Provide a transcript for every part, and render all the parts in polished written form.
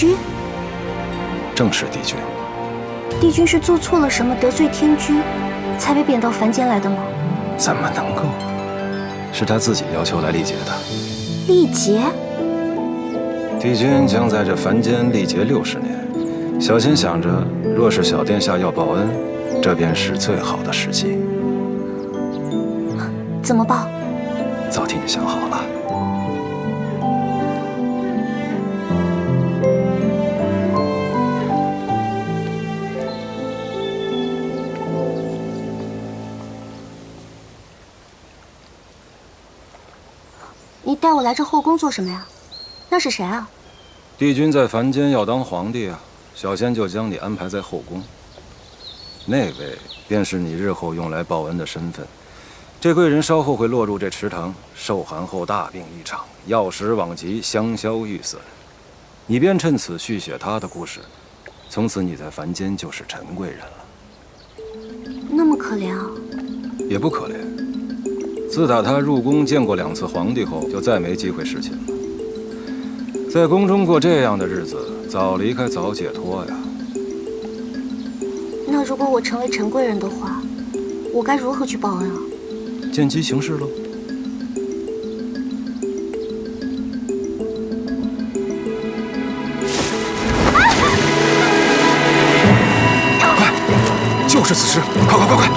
君？正是帝君。帝君是做错了什么得罪天君，才被贬到凡间来的吗？怎么能够？是他自己要求来历劫的。历劫？帝君将在这凡间历劫60年，小仙想着，若是小殿下要报恩，这便是最好的时机。怎么报？早替你想好了。你带我来这后宫做什么呀？那是谁啊？帝君在凡间要当皇帝啊，小仙就将你安排在后宫。那位便是你日后用来报恩的身份。这贵人稍后会落入这池塘，受寒后大病一场，药石罔极，香消玉损。你便趁此续写他的故事，从此你在凡间就是陈贵人了。那么可怜啊？也不可怜。自打他入宫见过2次皇帝后，就再没机会侍寝了。在宫中过这样的日子，早离开早解脱呀。那如果我成为陈贵人的话，我该如何去报恩啊？见机行事喽。快，就是此时！快快快快！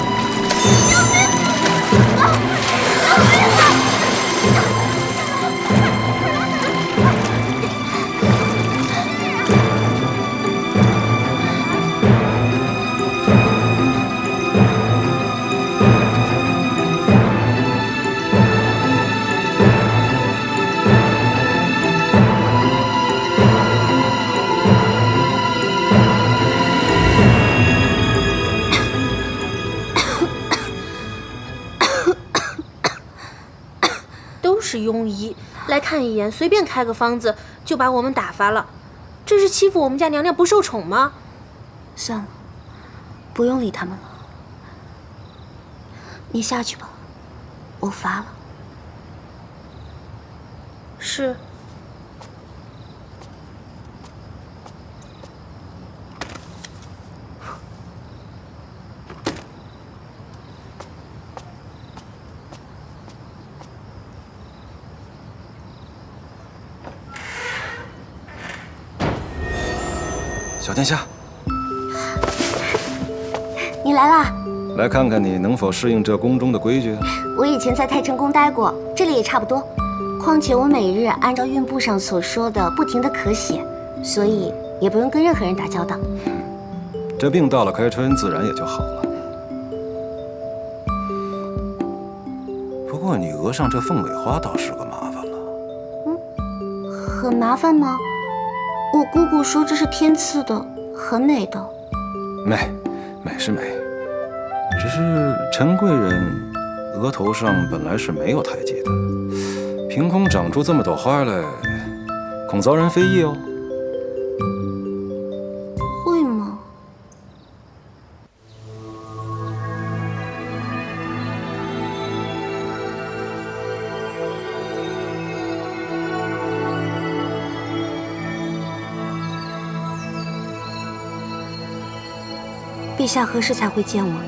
是庸医，来看一眼，随便开个方子就把我们打发了，这是欺负我们家娘娘不受宠吗？算了，不用理他们了。你下去吧，我乏了。是。小殿下，你来啦！来看看你能否适应这宫中的规矩。我以前在太晨宫待过，这里也差不多。况且我每日按照运部上所说的不停地咳血，所以也不用跟任何人打交道。这病到了开春自然也就好了。不过你额上这凤尾花倒是个麻烦了。很麻烦吗？我姑姑说这是天赐的，很美的。美是美，只是陈贵人额头上本来是没有胎记的，凭空长出这么朵花来，恐遭人非议哦。会吗？陛下何时才会见我呢？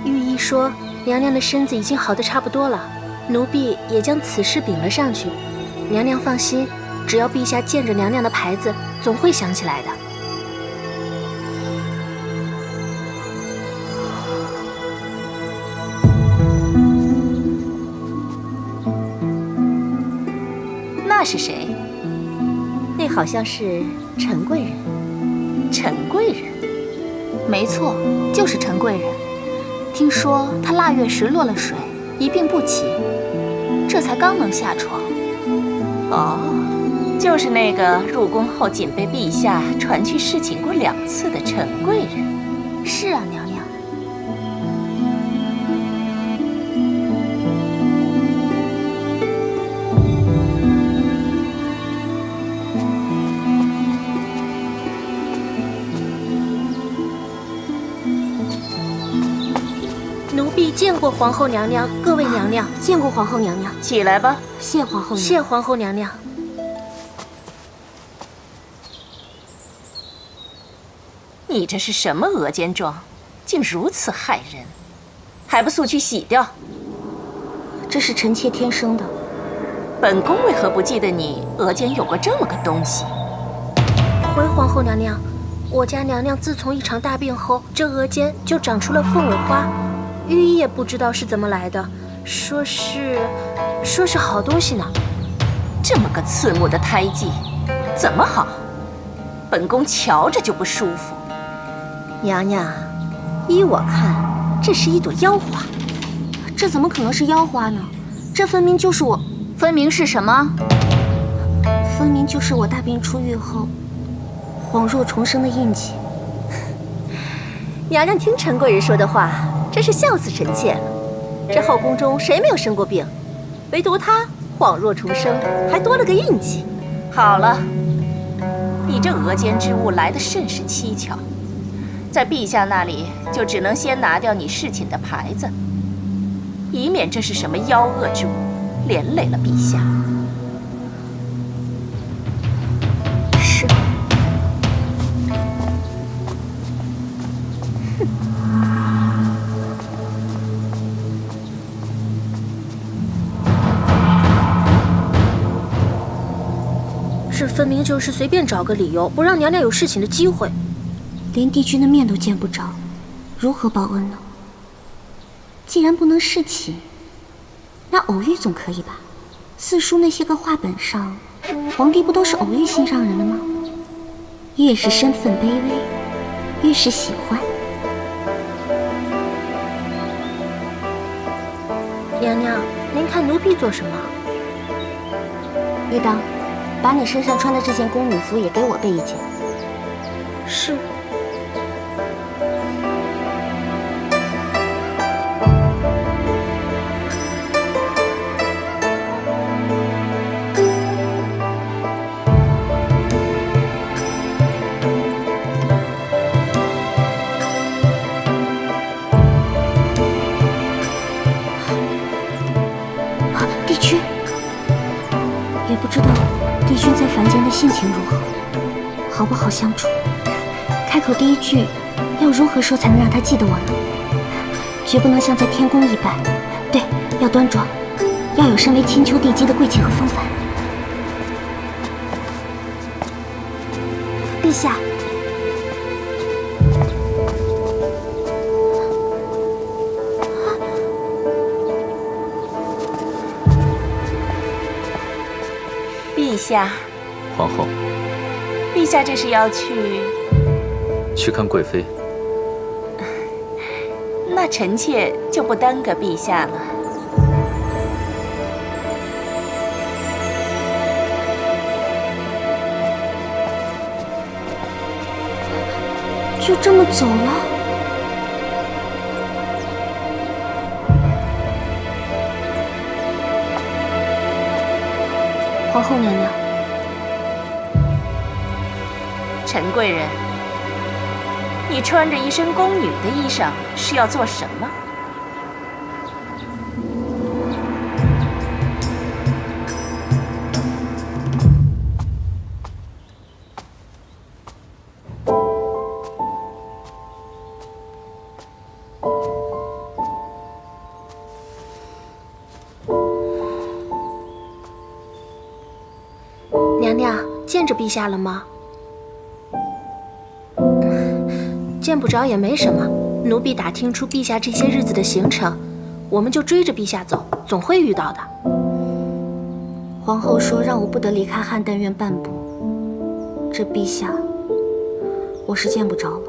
御医说，娘娘的身子已经好得差不多了，奴婢也将此事禀了上去。娘娘放心，只要陛下见着娘娘的牌子，总会想起来的。那是谁？那好像是陈贵人。陈贵人？没错，就是陈贵人。听说她腊月时落了水，一病不起，这才刚能下床。哦，就是那个入宫后仅被陛下传去侍寝过2次的陈贵人。是啊，娘娘。奴婢见过皇后娘娘，各位娘娘见过皇后娘娘。起来吧。谢皇后娘娘。谢皇后娘娘。你这是什么额间状，竟如此害人，还不速去洗掉？这是臣妾天生的。本宫为何不记得你额间有过这么个东西？回皇后娘娘，我家娘娘自从一场大病后，这额间就长出了凤尾花，御医也不知道是怎么来的，说是好东西呢。这么个刺目的胎记，怎么好？本宫瞧着就不舒服。娘娘，依我看，这是一朵妖花。这怎么可能是妖花呢？这分明就是我，分明是什么？分明就是我大病初愈后恍若重生的印记。娘娘听陈贵人说的话，真是笑死臣妾了。这后宫中谁没有生过病，唯独她恍若重生，还多了个印记。好了，你这额间之物来得甚是蹊跷，在陛下那里就只能先拿掉你侍寝的牌子，以免这是什么妖恶之物，连累了陛下。是。这分明就是随便找个理由，不让娘娘有侍寝的机会。连帝君的面都见不着，如何报恩呢？既然不能侍寝，那偶遇总可以吧？四书那些个话本上，皇帝不都是偶遇心上人的吗？越是身份卑微，越是喜欢。娘娘，您看奴婢做什么？玉当，把你身上穿的这件宫女服也给我备一件。是。帝君，也不知道帝君在凡间的性情如何，好不好相处？开口第一句要如何说才能让他记得我呢？绝不能像在天宫一般，对，要端庄，要有身为千秋帝姬的贵气和风范。陛下，陛下，皇后，陛下这是要去看贵妃。那臣妾就不耽搁陛下了。就这么走了？皇后娘娘，陈贵人，你穿着一身宫女的衣裳是要做什么？娘娘，见着陛下了吗？见不着也没什么，奴婢打听出陛下这些日子的行程，我们就追着陛下走，总会遇到的。皇后说让我不得离开邯郸院半步，这陛下，我是见不着了。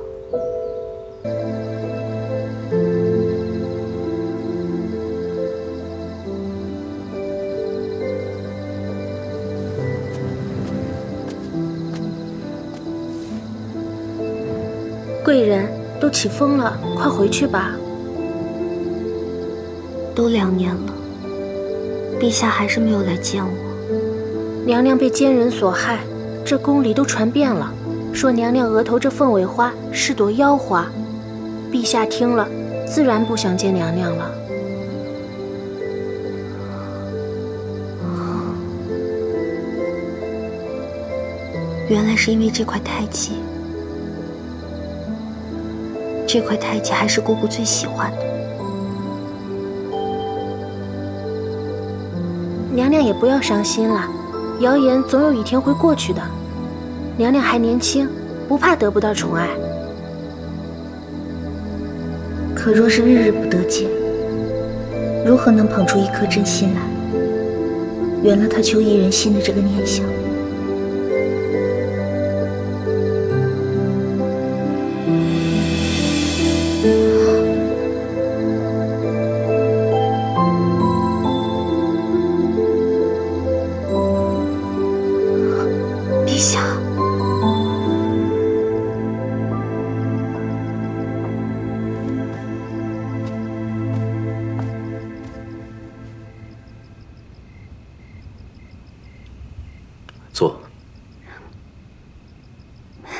贵人，都起风了，快回去吧。都2年了，陛下还是没有来见我。娘娘被奸人所害，这宫里都传遍了，说娘娘额头这凤尾花是朵妖花。陛下听了，自然不想见娘娘了。原来是因为这块胎记。这块台阶还是姑姑最喜欢的。娘娘也不要伤心了，谣言总有一天会过去的。娘娘还年轻，不怕得不到宠爱。可若是日日不得见，如何能捧出一颗真心来，圆了他求一人心的这个念想？陛下，坐。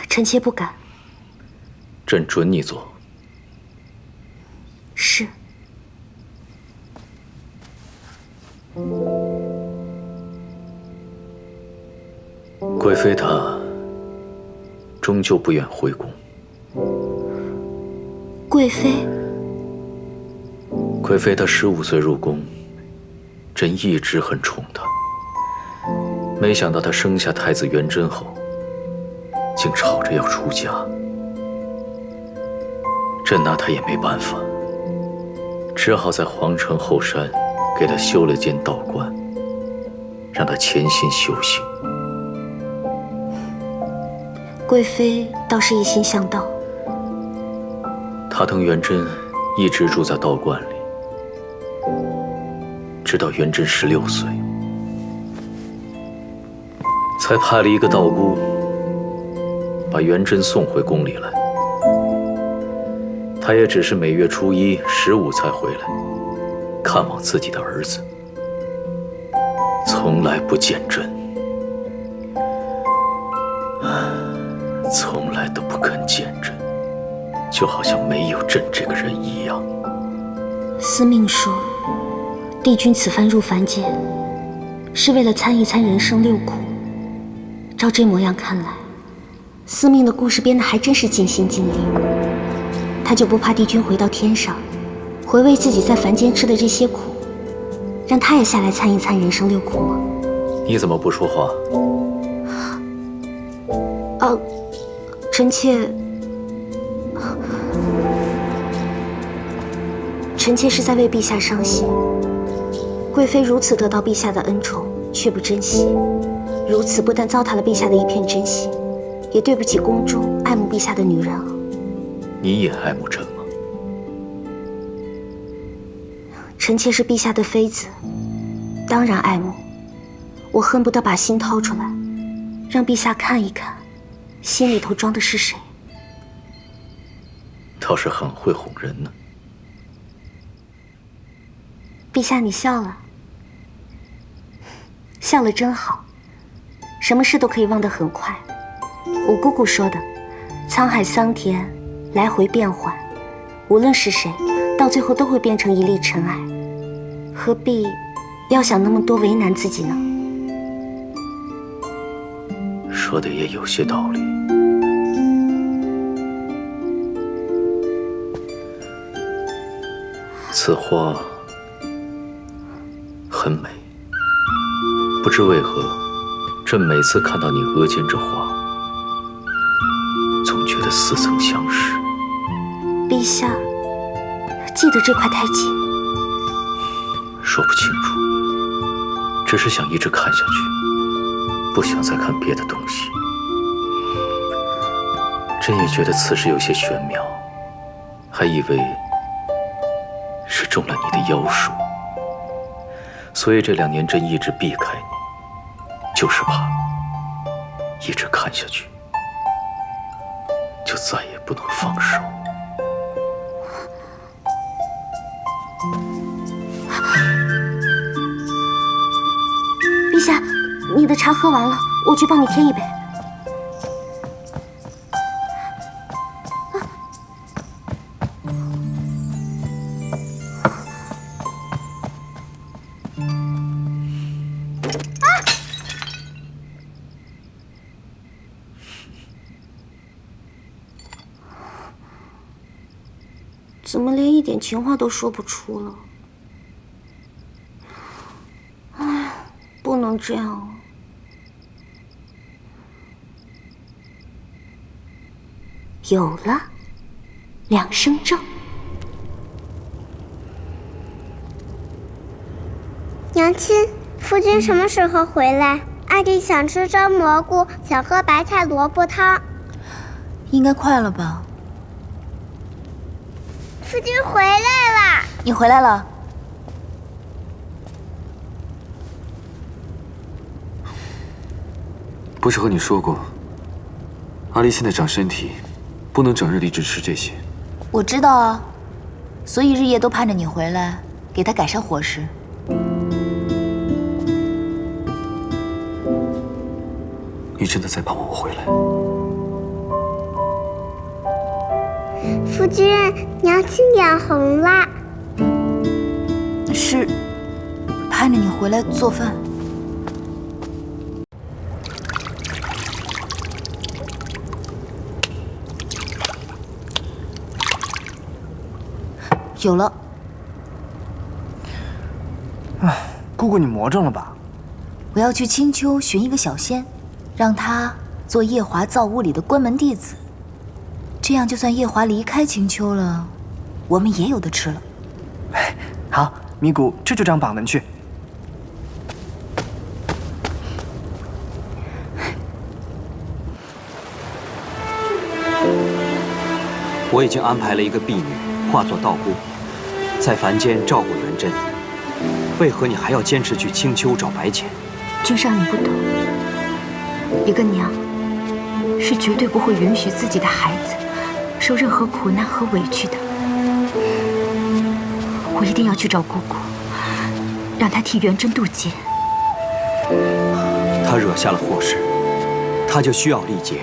臣妾不敢。朕准你坐。是。贵妃她终究不愿回宫。贵妃？贵妃她15岁入宫，朕一直很宠她。没想到她生下太子元贞后，竟吵着要出家。朕拿她也没办法，只好在皇城后山给她修了间道观，让她潜心修行。贵妃倒是一心向道。她等元贞一直住在道观里，直到元贞16岁，才派了一个道姑把元贞送回宫里来。她也只是每月初1、15才回来看望自己的儿子，从来不见朕，从来都不肯见朕，就好像没有朕这个人一样。司命说，帝君此番入凡间，是为了参一参人生6苦。照这模样看来，司命的故事编得还真是尽心尽力。他就不怕帝君回到天上，回味自己在凡间吃的这些苦，让他也下来参一参人生6苦吗？你怎么不说话？臣妾是在为陛下伤心。贵妃如此得到陛下的恩宠，却不珍惜，如此不但糟蹋了陛下的一片真心，也对不起宫中爱慕陛下的女人啊！你也爱慕朕吗？臣妾是陛下的妃子，当然爱慕。我恨不得把心掏出来，让陛下看一看，心里头装的是谁。倒是很会哄人呢。陛下，你笑了，笑了真好。什么事都可以忘得很快。我姑姑说的，沧海桑田，来回变幻，无论是谁，到最后都会变成一粒尘埃，何必要想那么多，为难自己呢？说的也有些道理。此花很美，不知为何，朕每次看到你额间这花，总觉得似曾相识。陛下，记得这块台阶？说不清楚，只是想一直看下去，不想再看别的东西。朕也觉得此事有些玄妙，还以为是中了你的妖术，所以这2年朕一直避开你，就是怕一直看下去，就再也不能放手。陛下，你的茶喝完了，我去帮你添一杯。怎么连一点情话都说不出了？哎，不能这样啊！有了，两生症。娘亲，夫君什么时候回来？阿弟想吃蒸蘑菇，想喝白菜萝卜汤。应该快了吧？夫君回来了。你回来了。不是和你说过，阿离现在长身体，不能整日里只吃这些。我知道啊，所以日夜都盼着你回来，给他改善伙食。你真的在盼望我回来？夫君，娘亲眼红了。是盼着你回来做饭。有了。姑姑，你魔怔了吧？我要去青丘寻一个小仙，让他做夜华造屋里的关门弟子。这样，就算夜华离开青丘了，我们也有的吃了。好，咪咕，这就这样绑门去。我已经安排了一个婢女化作道姑，在凡间照顾元贞。为何你还要坚持去青丘找白浅？君上，你不懂，一个娘是绝对不会允许自己的孩子受任何苦难和委屈的。我一定要去找姑姑，让她替元贞渡劫。他惹下了祸事，他就需要历劫。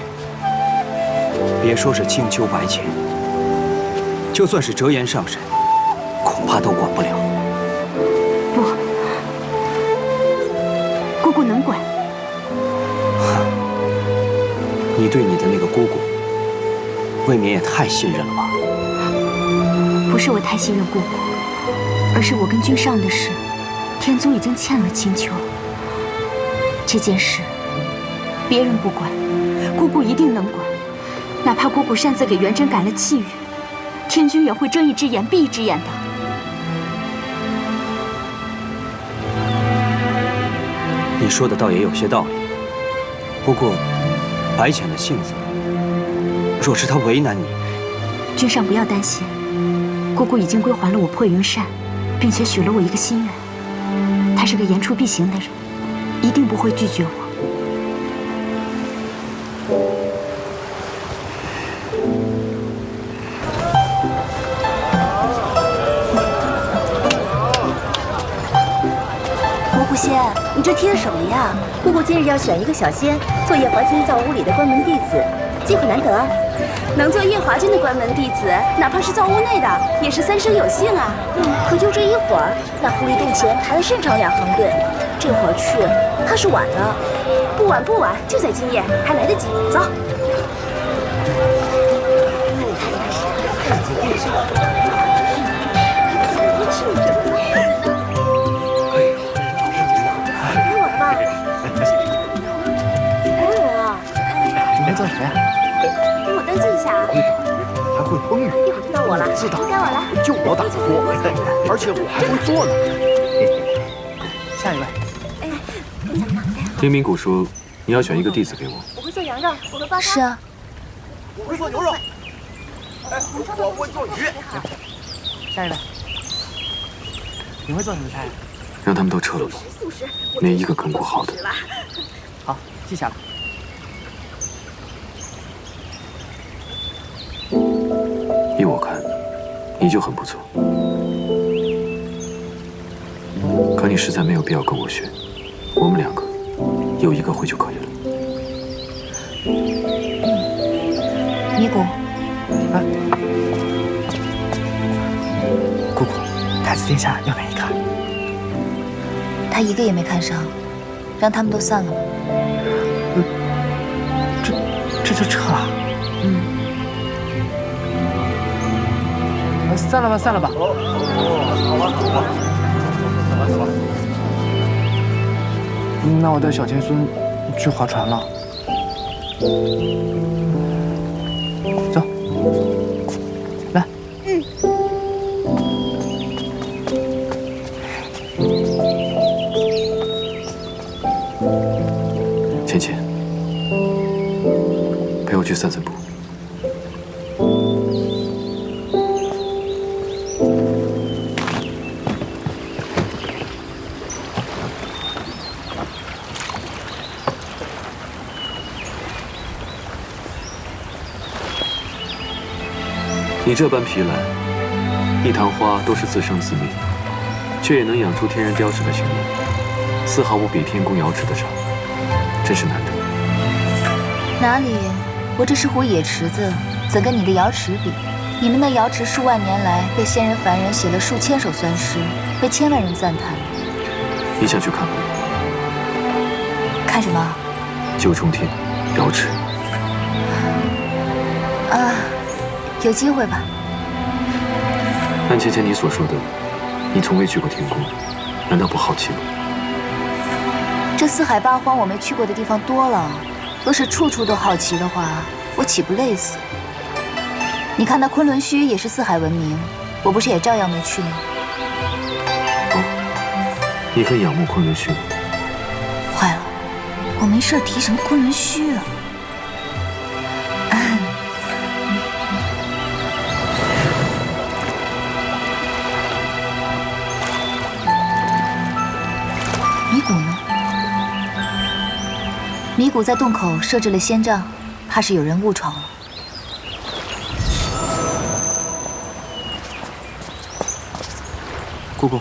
别说是青丘白浅，就算是折颜上神，恐怕都管不了。不，姑姑能管。你对你的那个姑姑，未免也太信任了吧？不是我太信任姑姑，而是我跟君上的事，天宗已经欠了青丘。这件事，别人不管，姑姑一定能管。哪怕姑姑擅自给元贞改了契约，天君也会睁一只眼闭一只眼的。你说的倒也有些道理。不过，白浅的性子，若是他为难你，君上不要担心，姑姑已经归还了我破云扇，并且许了我一个心愿。她是个言出必行的人，一定不会拒绝我。狐仙，你这贴什么呀？姑姑今日要选一个小仙做夜华君造屋里的关门弟子，机会难得啊！能做夜华君的关门弟子，哪怕是造屋内的，也是三生有幸啊。可就这一会儿，那狐狸洞前排了甚长2行队，这会儿去怕是晚了。不晚不晚，就在今夜，还来得及。走。叫什么呀？给我登记一下啊！会打鱼，还会风雨。一会儿就到我了，该我了。就我打得过，而且我还会做呢。下一位。天明谷说你要选一个弟子给我。我会做羊肉，我会煲汤。是啊。我会做牛肉。我会做鱼。下一位。你会做什么菜？让他们都撤了吧，没一个肯过好的。好，记下了。依我看，你就很不错。可你实在没有必要跟我学，我们2个有一个会就可以了。咪咕，姑姑，太子殿下要哪一个？他一个也没看上，让他们都散了吧。这就撤了？散了吧，散了吧。好吧，走吧。那我带小天孙去划船了。走，来。芊芊，陪我去散散步。你这般皮兰，一坛花都是自生自灭，却也能养出天然雕饰的形状，丝毫不比天宫瑶池的差，真是难得。哪里？我这是壶野池子，怎跟你的瑶池比？你们的瑶池数万年来被仙人凡人写了数千首酸诗，被千万人赞叹。你想去看吗？看什么？九重天，瑶池。啊，有机会吧。按芊芊你所说的，你从未去过天宫，难道不好奇吗？这四海八荒我没去过的地方多了，若是处处都好奇的话，我岂不累死？你看那昆仑虚也是四海闻名，我不是也照样没去吗？哦，你很仰慕昆仑虚吗？坏了，我没事提什么昆仑虚啊？米谷呢？米谷在洞口设置了仙障，怕是有人误闯了。姑姑，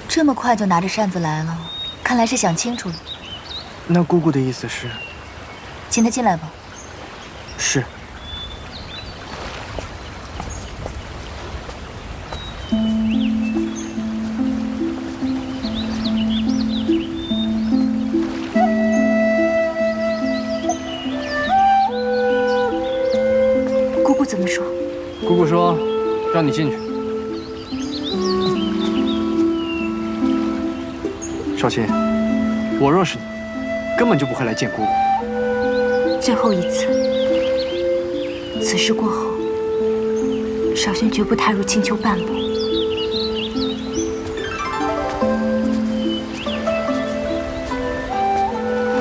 这么快就拿着扇子来了，看来是想清楚了。那姑姑的意思是？请他进来吧。是。姑姑怎么说？姑姑说，让你进去。少卿，我若是你，根本就不会来见姑姑。最后一次，此事过后，少轩绝不踏入青丘半步。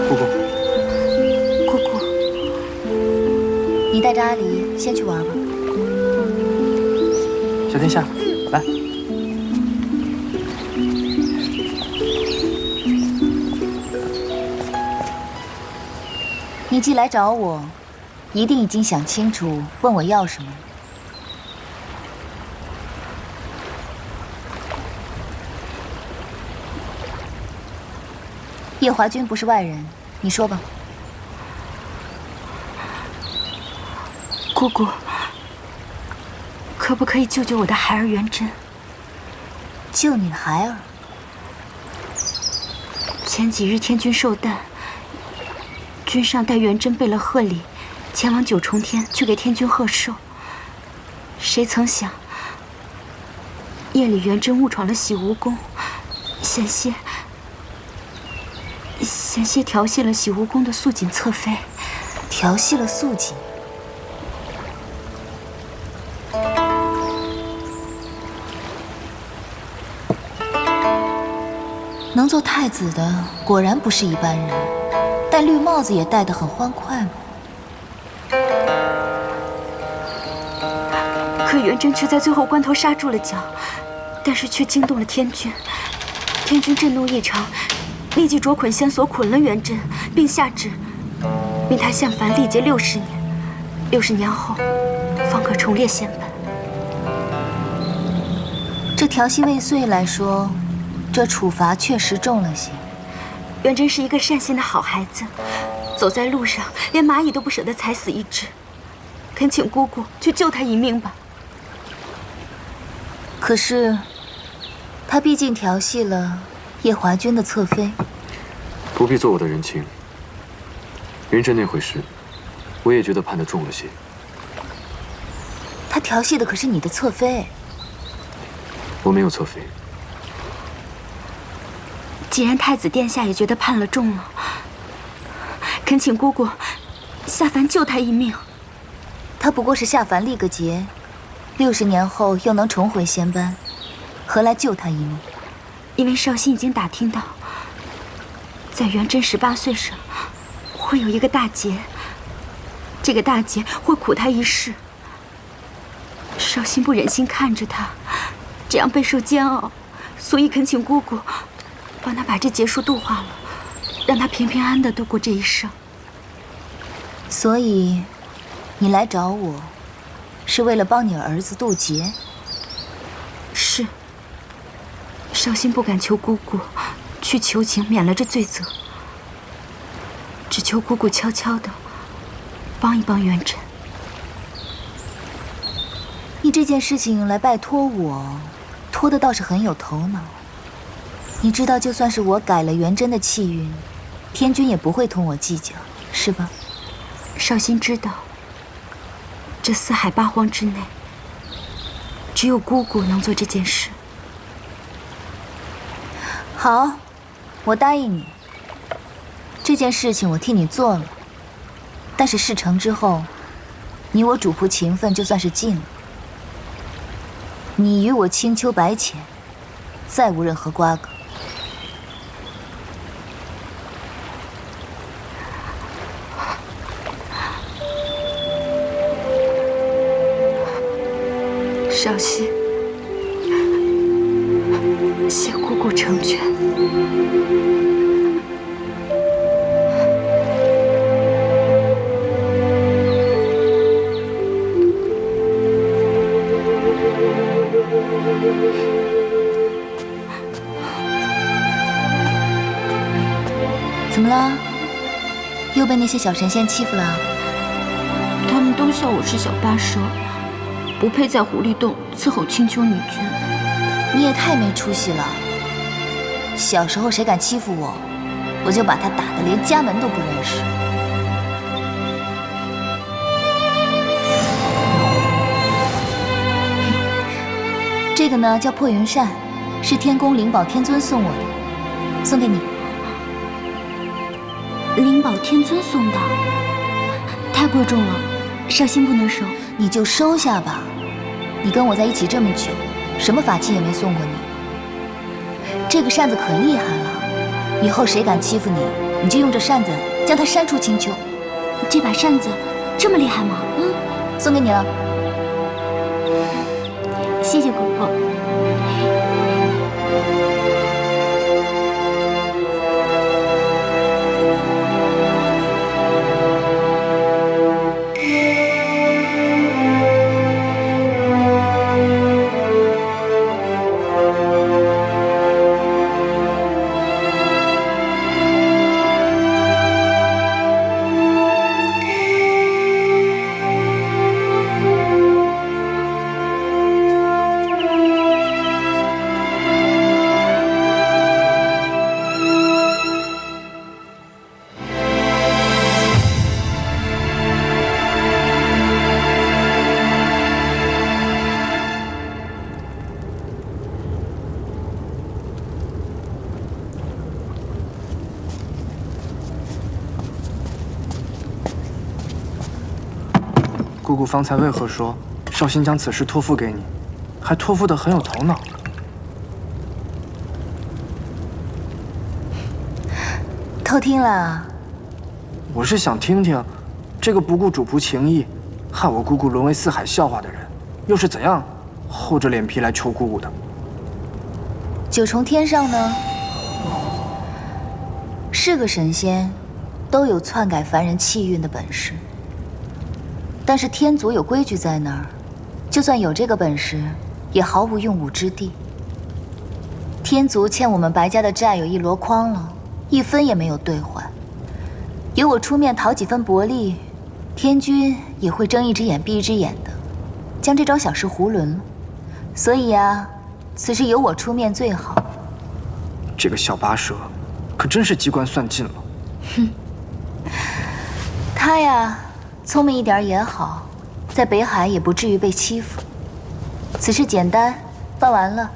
姑姑，姑姑，你带着阿离先去玩吧。小天下，来。你既来找我，一定已经想清楚，问我要什么。叶华君不是外人，你说吧。姑姑，可不可以救救我的孩儿元真？救你的孩儿？前几日天君寿诞，君上带元真备了贺礼，前往九重天去给天君贺寿。谁曾想，夜里元真误闯了洗梧宫，险些调戏了洗梧宫的素锦侧妃。调戏了素锦？能做太子的果然不是一般人，戴绿帽子也戴得很欢快嘛。可元真却在最后关头刹住了脚，但是却惊动了天君。天君震怒异常，立即着捆仙索捆了元真，并下旨命他向凡历劫60年，60年后方可重列仙本。这调戏未遂来说，这处罚确实重了些。元真是一个善心的好孩子，走在路上连蚂蚁都不舍得踩死一只，恳请姑姑去救他一命吧。可是，他毕竟调戏了叶华君的侧妃。不必做我的人情。元真那回事，我也觉得判得重了些。他调戏的可是你的侧妃。我没有侧妃。既然太子殿下也觉得判了重了，恳请姑姑下凡救他一命。他不过是下凡历个劫，60年后又能重回仙班，何来救他一命？因为绍兴已经打听到，在元贞18岁时会有一个大劫，这个大劫会苦他一世。绍兴不忍心看着他这样备受煎熬，所以恳请姑姑帮他把这劫数度化了，让他平平安安地度过这一生。所以，你来找我，是为了帮你儿子渡劫？是。绍兴不敢求姑姑去求情免了这罪责，只求姑姑悄悄地帮一帮元贞。你这件事情来拜托我，托的倒是很有头脑。你知道，就算是我改了元贞的气运，天君也不会同我计较，是吧？绍兴知道，这4海8荒之内，只有姑姑能做这件事。好，我答应你。这件事情我替你做了，但是事成之后，你我主仆情分就算是尽了。你与我青丘白浅，再无任何瓜葛。绍兴，谢姑姑成全。怎么了？又被那些小神仙欺负了？他们都笑我是小八蛇，不配在狐狸洞伺候青丘女君。你也太没出息了！小时候谁敢欺负我，我就把他打得连家门都不认识。这个呢叫破云扇，是天宫灵宝天尊送我的，送给你。灵宝天尊送的，太贵重了，绍兴不能收。你就收下吧。你跟我在一起这么久，什么法器也没送过你。这个扇子可厉害了，以后谁敢欺负你，你就用这扇子将他扇出青丘。这把扇子这么厉害吗？送给你了。谢谢姑姑。姑姑方才为何说绍兴将此事托付给你，还托付得很有头脑？偷听了？我是想听听，这个不顾主仆情谊，害我姑姑沦为4海笑话的人，又是怎样厚着脸皮来求姑姑的9重天上呢，是个神仙，都有篡改凡人气运的本事。但是天族有规矩在那儿，就算有这个本事，也毫无用武之地。天族欠我们白家的债有1箩筐了，1分也没有兑还。由我出面讨几分薄利，天君也会睁一只眼闭一只眼的，将这桩小事囫囵了。所以啊，此事由我出面最好。这个小八蛇，可真是机关算尽了。哼，他呀，聪明一点也好，在北海也不至于被欺负。此事简单，办完了，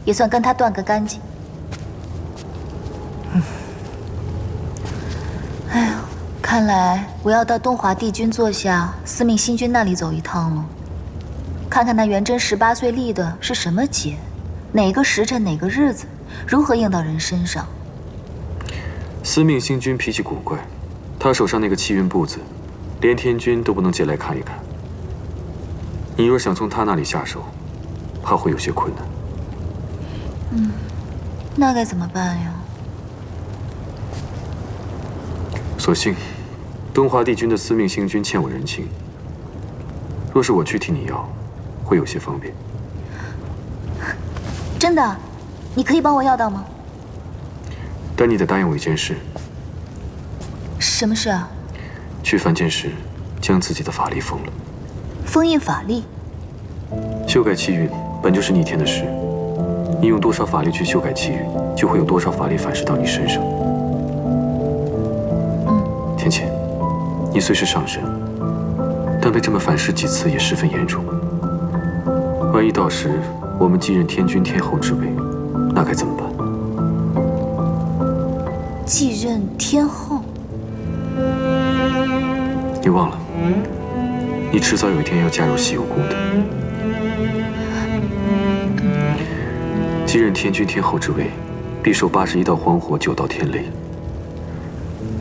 也算跟他断个干净。哎呀，看来我要到东华帝君座下司命星君那里走一趟了，看看那元贞18岁立的是什么节，哪个时辰哪个日子，如何应到人身上。司命星君脾气古怪，他手上那个气运簿子，连天君都不能借来看一看。你若想从他那里下手，怕会有些困难。那该怎么办呀？所幸，东华帝君的司命星君欠我人情，若是我去替你要，会有些方便。真的？你可以帮我要到吗？但你得答应我一件事。什么事啊？去凡间时，将自己的法力封了。封印法力？修改气运本就是逆天的事，你用多少法力去修改气运，就会有多少法力反噬到你身上。天谴，你虽是上神，但被这么反噬几次也十分严重。万一到时我们继任天君天后之位，那该怎么办？继任天后？你忘了，你迟早有一天要加入西游宫的。继任天君天后之位，必受81道荒火，9道天雷。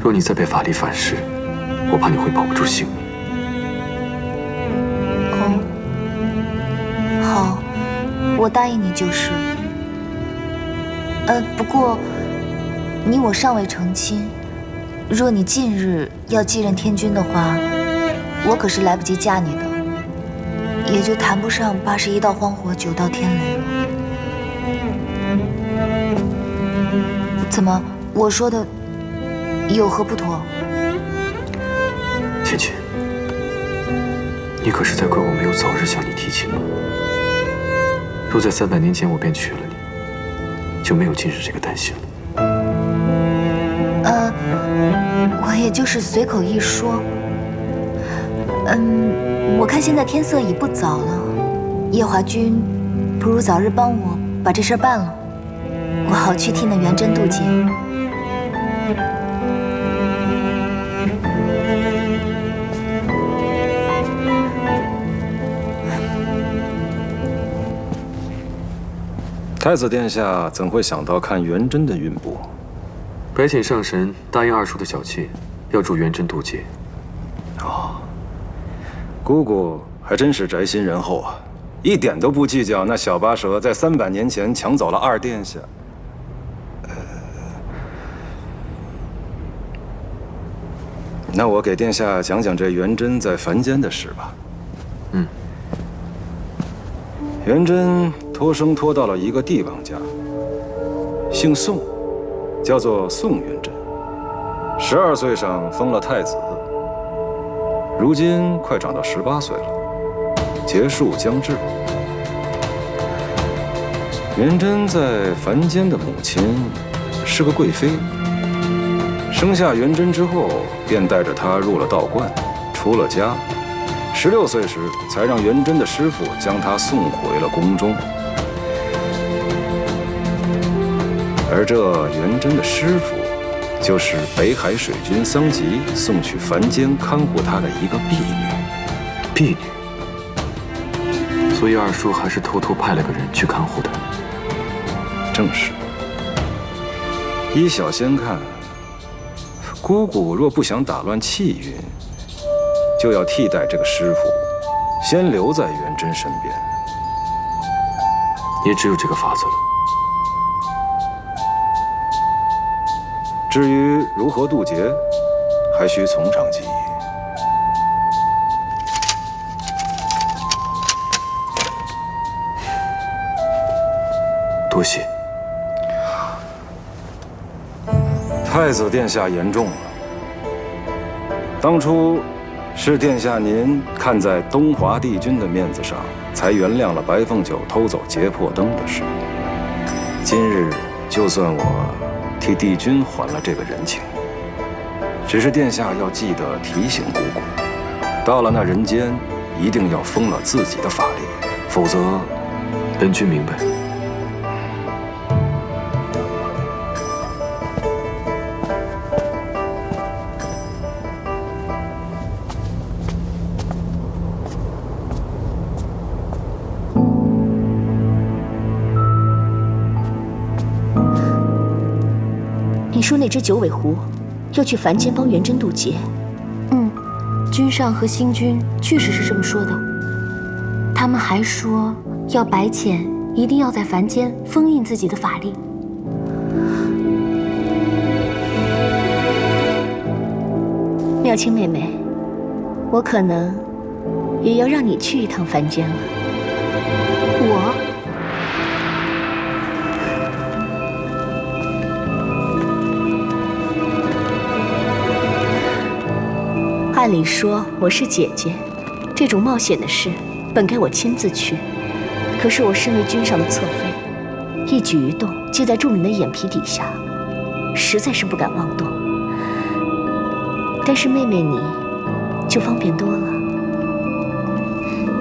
若你再被法力反噬，我怕你会保不住性命。哦，好，我答应你就是。不过你我尚未成亲，若你近日要继任天君的话，我可是来不及嫁你的，也就谈不上81道荒火，9道天雷了。怎么，我说的有何不妥？芊芊，你可是在怪我没有早日向你提亲吗？若在300年前我便娶了你，就没有今日这个担心了。我也就是随口一说。我看现在天色已不早了，夜华君不如早日帮我把这事办了，我好去替那元贞渡劫。太子殿下怎会想到看元贞的运簿？白浅上神答应二叔的小妾，要助元贞渡劫。姑姑还真是宅心仁厚啊，一点都不计较那小八蛇在300年前抢走了二殿下。那我给殿下讲讲这元贞在凡间的事吧。元贞托生托到了一个帝王家，姓宋，叫做宋元贞。12岁上封了太子，如今快长到18岁了，结束将至。元贞在凡间的母亲是个贵妃，生下元贞之后，便带着她入了道观，出了家。16岁时，才让元贞的师傅将她送回了宫中。而这元贞的师傅，就是北海水君桑吉送去凡间看护他的一个婢女。婢女，所以二叔还是偷偷派了个人去看护她。正是。依小仙看，姑姑若不想打乱气运，就要替代这个师傅，先留在元贞身边。也只有这个法子了。至于如何渡劫，还需从长计议。多谢。太子殿下言重了。当初是殿下您看在东华帝君的面子上，才原谅了白凤九偷走劫魄灯的事。今日就算我替帝君还了这个人情，只是殿下要记得提醒姑姑，到了那人间一定要封了自己的法力，否则……本君明白。你说那只九尾狐要去凡间帮元贞渡劫？君上和星君确实是这么说的。他们还说要白浅一定要在凡间封印自己的法力。妙清妹妹，我可能也要让你去一趟凡间了。我？按理说我是姐姐，这种冒险的事本该我亲自去。可是我身为君上的侧妃，一举一动皆在众人的眼皮底下，实在是不敢妄动。但是妹妹你就方便多了。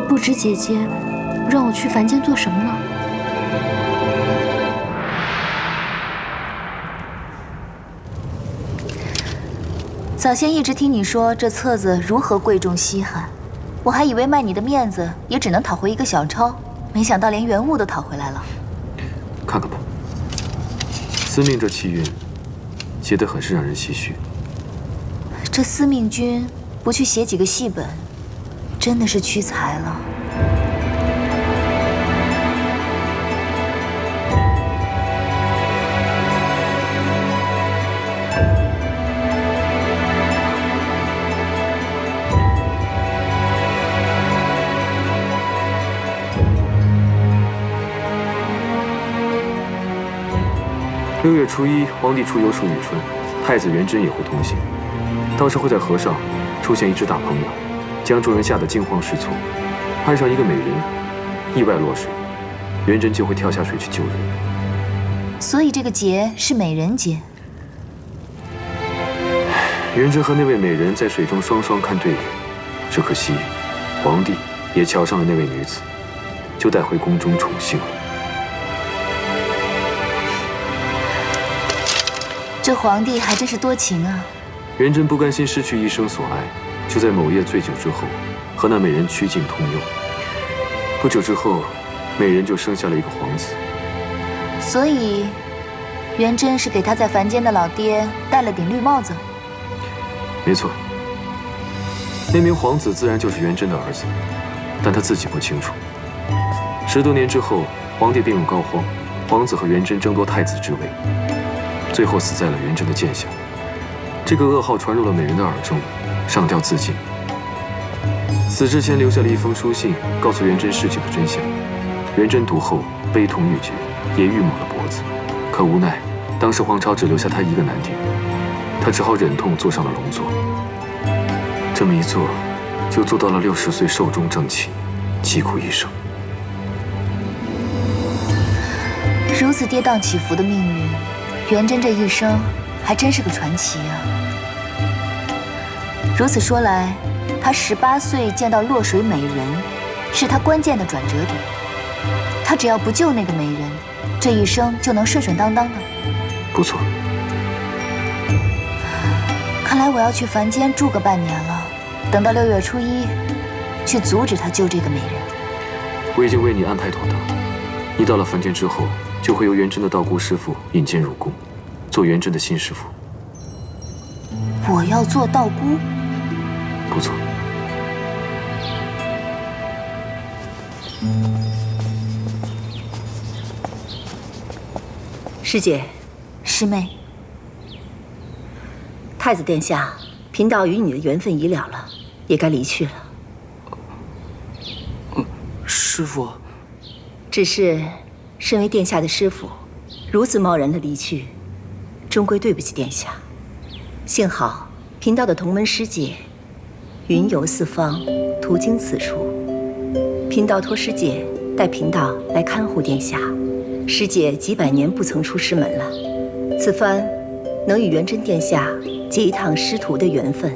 不知姐姐让我去凡间做什么呢？早先一直听你说这册子如何贵重稀罕，我还以为卖你的面子也只能讨回一个小钞，没想到连原物都讨回来了。看看吧，司命这气运，写得很是让人唏嘘。这司命君不去写几个戏本，真的是屈才了。6月初1，皇帝出游数月春，太子元贞也会同行。到时会在河上出现一只大鹏鸟，将众人吓得惊慌失措。岸上一个美人意外落水，元贞就会跳下水去救人。所以这个劫是美人劫。元贞和那位美人在水中双双看对眼，只可惜皇帝也瞧上了那位女子，就带回宫中宠幸了。这皇帝还真是多情啊！元贞不甘心失去一生所爱，就在某夜醉酒之后，和那美人曲径通幽。不久之后，美人就生下了一个皇子。所以，元贞是给他在凡间的老爹戴了顶绿帽子。没错，那名皇子自然就是元贞的儿子，但他自己不清楚。10多年之后，皇帝病入膏肓，皇子和元贞争夺太子之位。最后死在了元贞的剑下。这个噩耗传入了美人的耳中，上吊自尽。死之前留下了一封书信，告诉元贞事情的真相。元贞读后悲痛欲绝，也欲抹了脖子。可无奈，当时皇朝只留下他一个男丁，他只好忍痛坐上了龙座。这么一坐，就坐到了60岁寿终正寝，疾苦一生。如此跌宕起伏的命运，元贞这一生还真是个传奇啊！如此说来，他18岁见到落水美人，是他关键的转折点。他只要不救那个美人，这一生就能顺顺当当的。不错。看来我要去凡间住个半年了，等到6月初1，去阻止他救这个美人。我已经为你安排妥当，你到了凡间之后，就会由元贞的道姑师傅引荐入宫，做元贞的新师傅。我要做道姑？不错。师姐，师妹，太子殿下，贫道与你的缘分已了了，也该离去了。师父，只是身为殿下的师傅，如此贸然的离去，终归对不起殿下。幸好贫道的同门师姐云游四方，途经此处，贫道托师姐带贫道来看护殿下。师姐几百年不曾出师门了，此番能与元贞殿下结一趟师徒的缘分，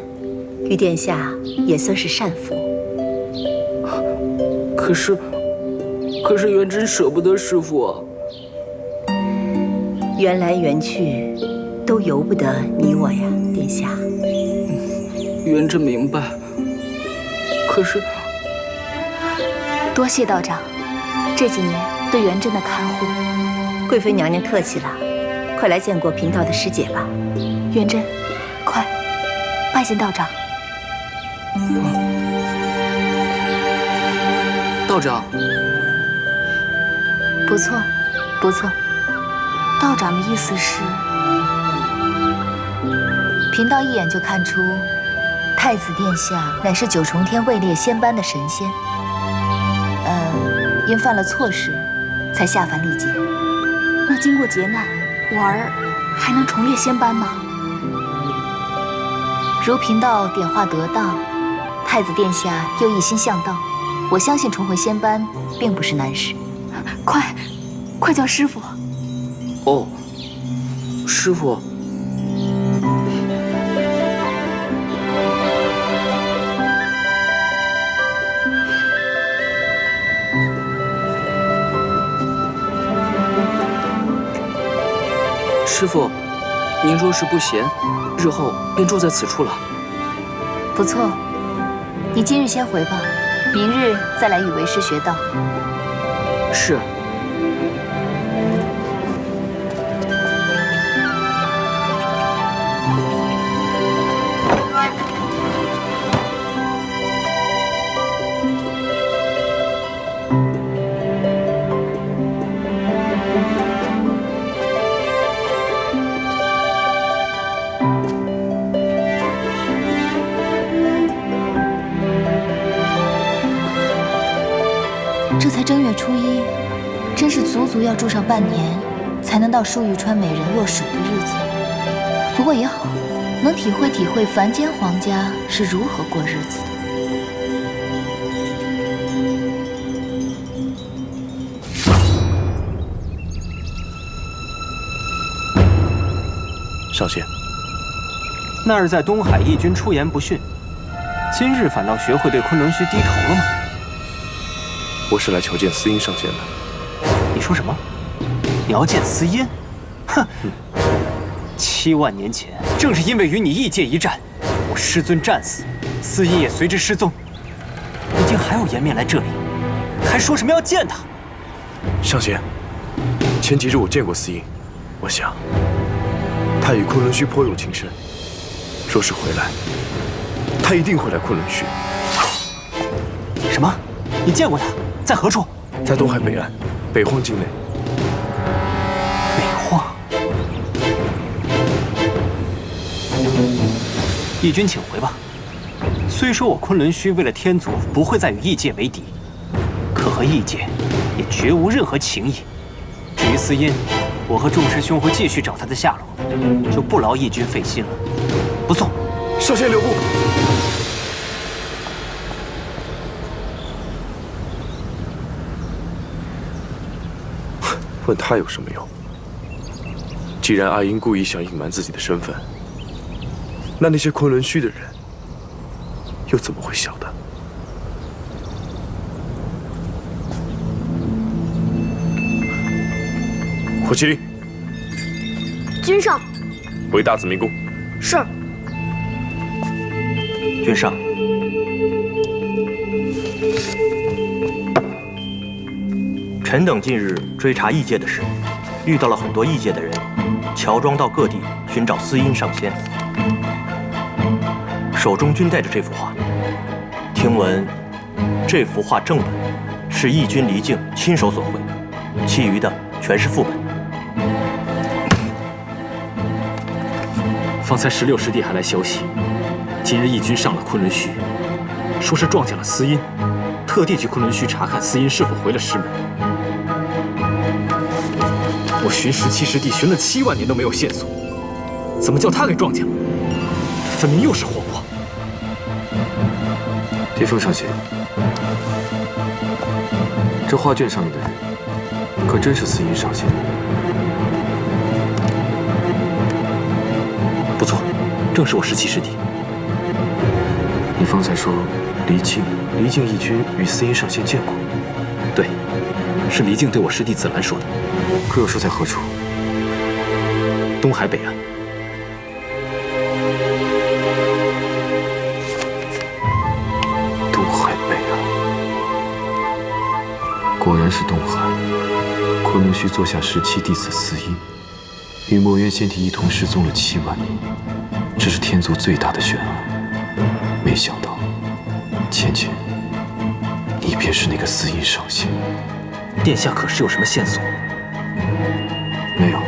与殿下也算是善福。可是元真舍不得师父啊。缘来缘去，都由不得你我呀，殿下。元真明白，可是多谢道长这几年对元真的看护。贵妃娘娘客气了，快来见过贫道的师姐吧。元真，快拜见道长。道长，不错，不错。道长的意思是，贫道一眼就看出，太子殿下乃是九重天位列仙班的神仙。因犯了错事，才下凡历劫。那经过劫难，我儿还能重列仙班吗？如贫道点化得当，太子殿下又一心向道，我相信重回仙班并不是难事。快叫师傅！哦，师傅。师傅，您若是不嫌，日后便住在此处了。不错，你今日先回吧，明日再来与为师学道。是。这才正月初一，真是足足要住上半年，才能到舒玉川美人落水的日子。不过也好，能体会体会凡间皇家是如何过日子的。少仙，那日在东海义军出言不逊，今日反倒学会对昆仑虚低头了吗？我是来求见司音上仙的。你说什么？你要见司音？哼！7万年前，正是因为与你异界一战，我师尊战死，司音也随之失踪。如今还有颜面来这里，还说什么要见他？上仙，前几日我见过司音，我想他与昆仑虚颇有情深。若是回来，他一定会来昆仑虚。什么？你见过他？在何处？在东海北岸，北荒境内。北荒。义军，请回吧。虽说我昆仑虚为了天族不会再与异界为敌，可和异界也绝无任何情谊。至于司音，我和众师兄会继续找他的下落，就不劳义军费心了。不送。少仙留步。问他有什么用？既然阿英故意想隐瞒自己的身份，那些昆仑虚的人又怎么会晓得？火麒麟，君上，回大紫明宫。是。君上。臣等近日追查异界的事，遇到了很多异界的人，乔装到各地寻找司音上仙，手中均带着这幅画。听闻这幅画正本是义军离境亲手所绘，其余的全是副本。方才16师弟还来消息，今日义军上了昆仑虚，说是撞见了司音，特地去昆仑虚查看司音是否回了师门。我寻17师弟寻了7万年都没有线索，怎么叫他给撞见了？分明又是祸国。地风上仙，这画卷上面的人，可真是司音上仙？不错，正是我17师弟。你方才说离境义军与司音上仙见过？对，是离境对我师弟紫兰说的。可有说在何处？东海北岸。东海北岸，果然是东海。昆仑虚座下17弟子司音，与墨渊仙体一同失踪了7万年，这是天族最大的悬案。没想到，芊芊，你便是那个司音上仙。殿下可是有什么线索？没有，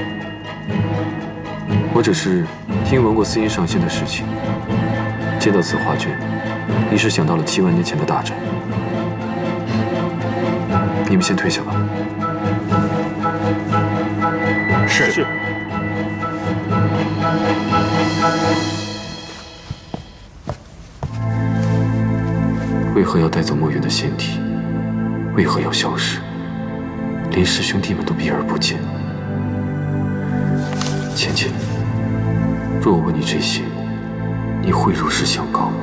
我只是听闻过司音上仙的事情。见到此画卷，一时想到了7万年前的大战。你们先退下吧。是。为何要带走墨渊的仙体？为何要消失？连师兄弟们都避而不见。芊芊，若我问你这些，你会如实相告吗？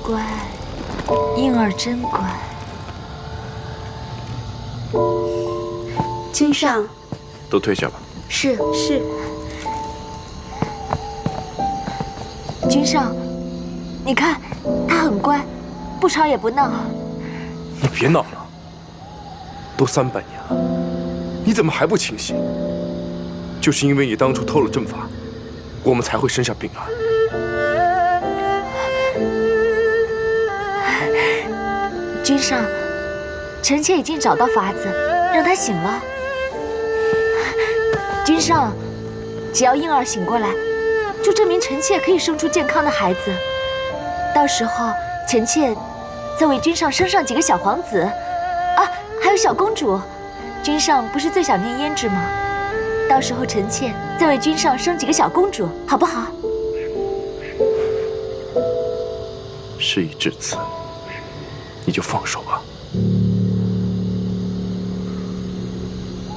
乖，婴儿真乖。君上，都退下吧。是。君上，你看，他很乖，不吵也不闹。你别闹了，都300年了，你怎么还不清醒？就是因为你当初偷了阵法，我们才会生下病案。君上，臣妾已经找到法子，让他醒了。君上，只要婴儿醒过来，就证明臣妾可以生出健康的孩子。到时候，臣妾再为君上生上几个小皇子，啊，还有小公主。君上不是最想念胭脂吗？到时候臣妾再为君上生几个小公主，好不好？事已至此，你就放手吧。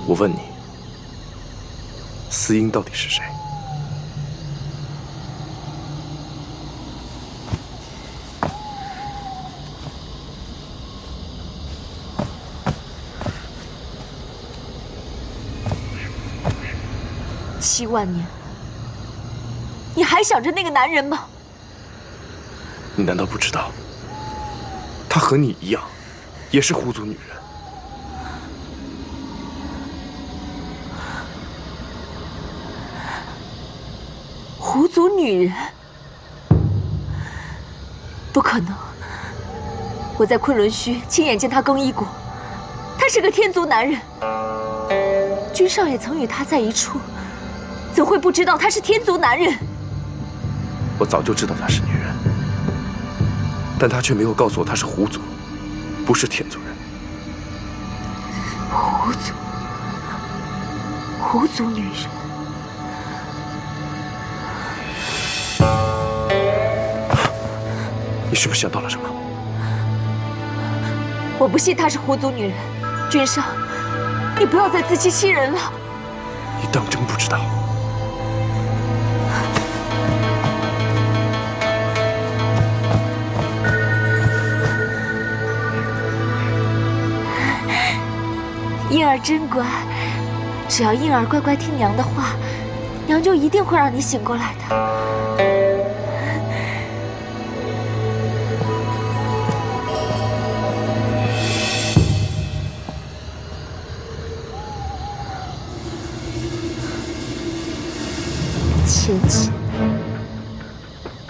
我问你，司音到底是谁？7万年，你还想着那个男人吗？你难道不知道，她和你一样，也是狐族女人？狐族女人？不可能！我在昆仑虚亲眼见她更衣过，他是个天族男人。君上也曾与他在一处，怎会不知道他是天族男人？我早就知道她是女人，但她却没有告诉我她是狐族，不是天族人。狐族，狐族女人。你是不是想到了什么？我不信她是狐族女人。君上，你不要再自欺欺人了。你当真不知道？婴儿真乖，只要婴儿乖乖听娘的话，娘就一定会让你醒过来的。芊芊，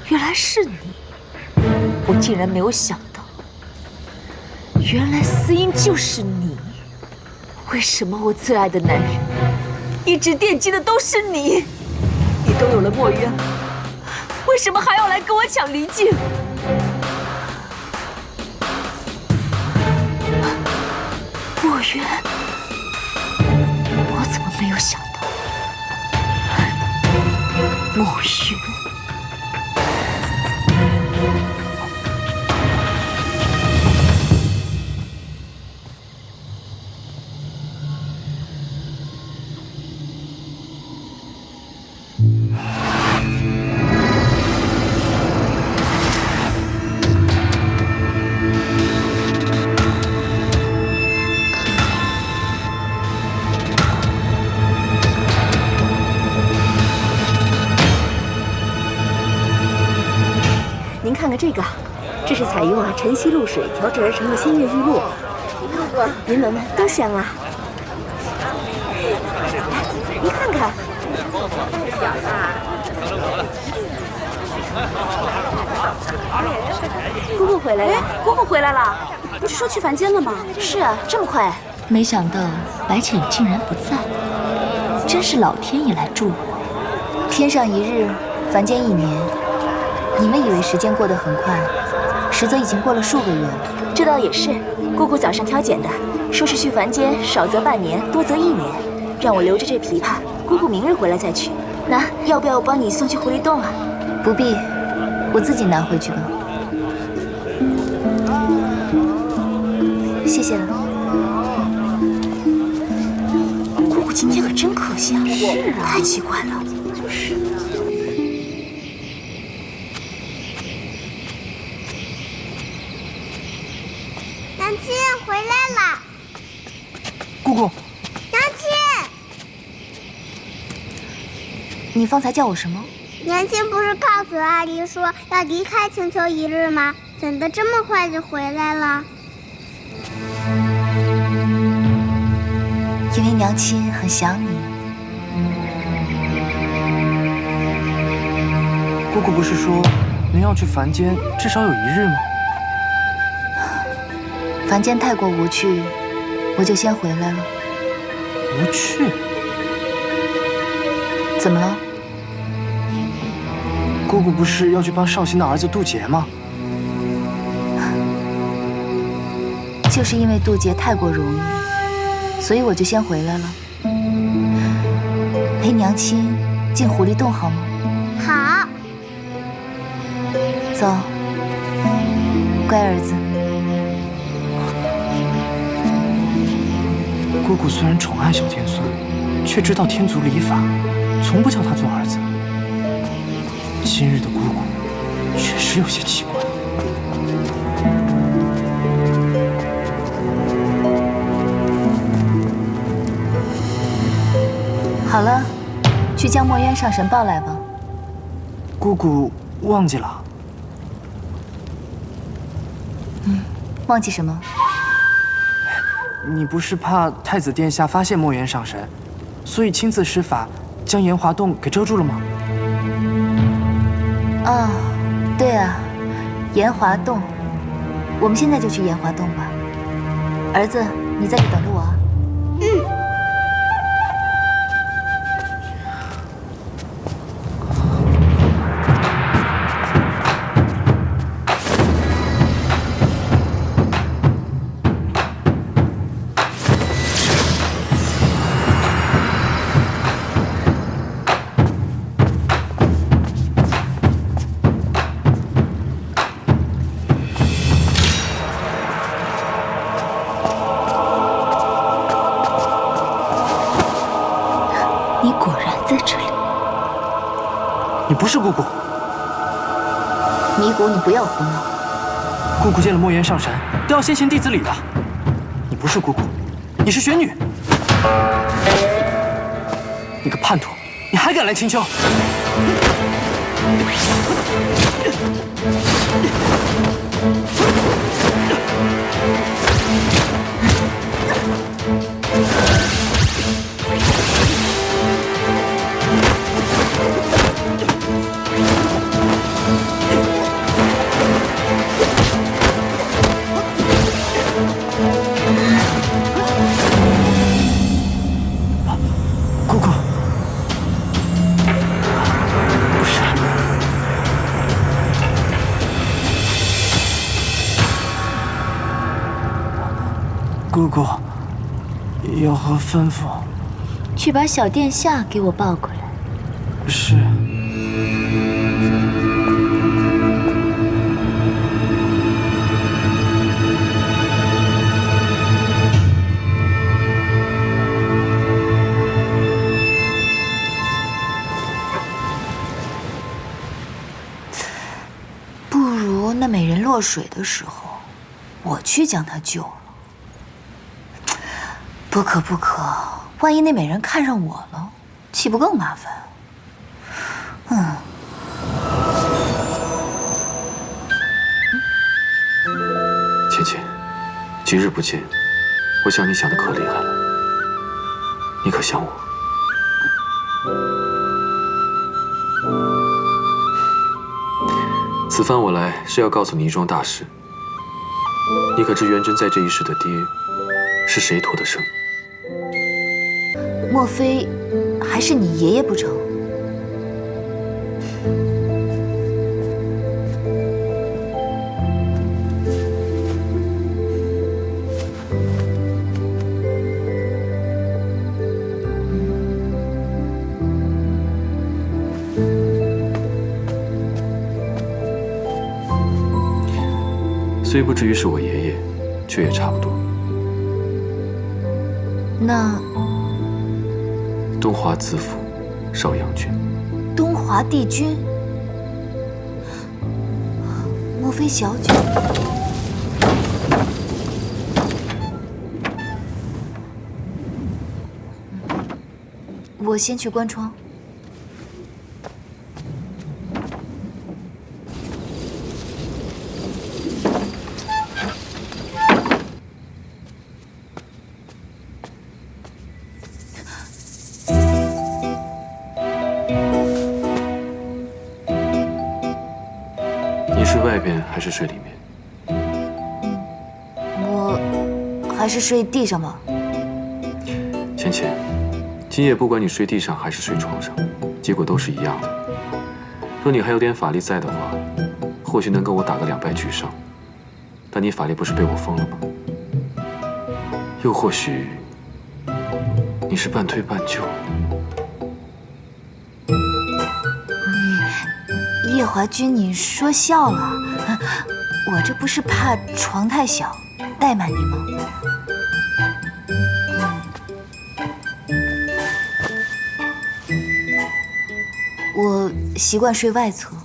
原来是你！我竟然没有想到，原来司音就是你。为什么我最爱的男人，一直惦记的都是你？你都有了墨渊了，为什么还要来跟我抢离境？墨渊，我怎么没有想到？墨渊。这个，这是采用晨曦露水调制而成的鲜艳玉露，您闻闻多香啊！您看看，姑姑回来了，姑姑回来了，不是说去凡间了吗？是啊，这么快？没想到白浅竟然不在，真是老天爷来助我。天上一日，凡间1年。你们以为时间过得很快，实则已经过了数个月了。这倒也是，姑姑早上挑拣的，说是去凡间少则半年，多则1年，让我留着这琵琶，姑姑明日回来再取。那要不要我帮你送去狐狸洞啊？不必，我自己拿回去吧。谢谢了。姑姑今天可真可笑，是啊，太奇怪了。就是。娘亲回来了。姑姑。娘亲。你方才叫我什么？娘亲不是告诉阿离说要离开青丘1日吗？怎的这么快就回来了？因为娘亲很想你。姑姑不是说您要去凡间至少有1日吗？凡间太过无趣，我就先回来了。无趣？怎么了？姑姑不是要去帮绍兴的儿子渡劫吗？就是因为渡劫太过容易，所以我就先回来了。陪娘亲进狐狸洞好吗？好。走，乖儿子。姑姑虽然宠爱小天孙，却知道天族礼法，从不叫他做儿子。今日的姑姑确实有些奇怪。好了，去将墨渊上神抱来吧。姑姑忘记了。忘记什么？你不是怕太子殿下发现墨渊上神，所以亲自施法将炎华洞给遮住了吗？哦，对啊，炎华洞。我们现在就去炎华洞吧。儿子，你在这等着我啊。你果然在这里。你不是姑姑。尼古，你不要胡闹。姑姑见了墨渊上神，都要先行弟子礼的。你不是姑姑，你是玄女。你个叛徒，你还敢来青丘？姑姑，不是。姑姑，有何吩咐？去把小殿下给我抱过来。是。不如那美人落水的时候，我去将她救了。不可不可，万一那美人看上我了，岂不更麻烦？几日不见，我想你想的可厉害了。你可想我？此番我来是要告诉你一桩大事。你可知元真在这一世的爹是谁托的生？莫非还是你爷爷不成？虽不至于是我爷爷，却也差不多。那东华子府邵阳君，东华帝君，莫非小九？我先去关窗。你睡外边还是睡里面？我还是睡地上吧。芊芊，今夜不管你睡地上还是睡床上，结果都是一样的。若你还有点法力在的话，或许能跟我打个2败俱伤。但你法力不是被我封了吗？又或许你是半推半就。夜华君，你说笑了，我这不是怕床太小怠慢你吗？我习惯睡外侧。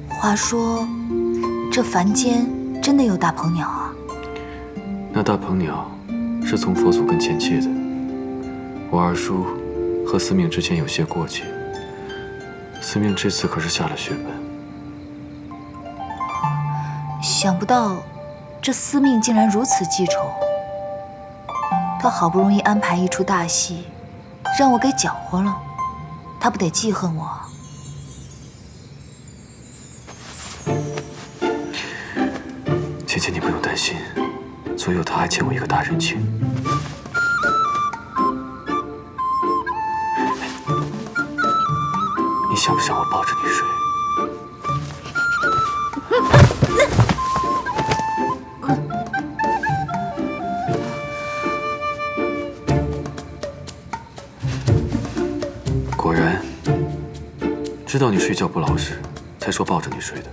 话说，这凡间真的有大鹏鸟啊？那大鹏鸟是从佛祖跟前借的。我二叔和司命之间有些过节，司命这次可是下了血本。想不到，这司命竟然如此记仇。他好不容易安排一出大戏，让我给搅和了，他不得记恨我？芊芊，你不用担心，左右他还欠我一个大人情。你想不想我抱着你睡？果然，知道你睡觉不老实，才说抱着你睡的。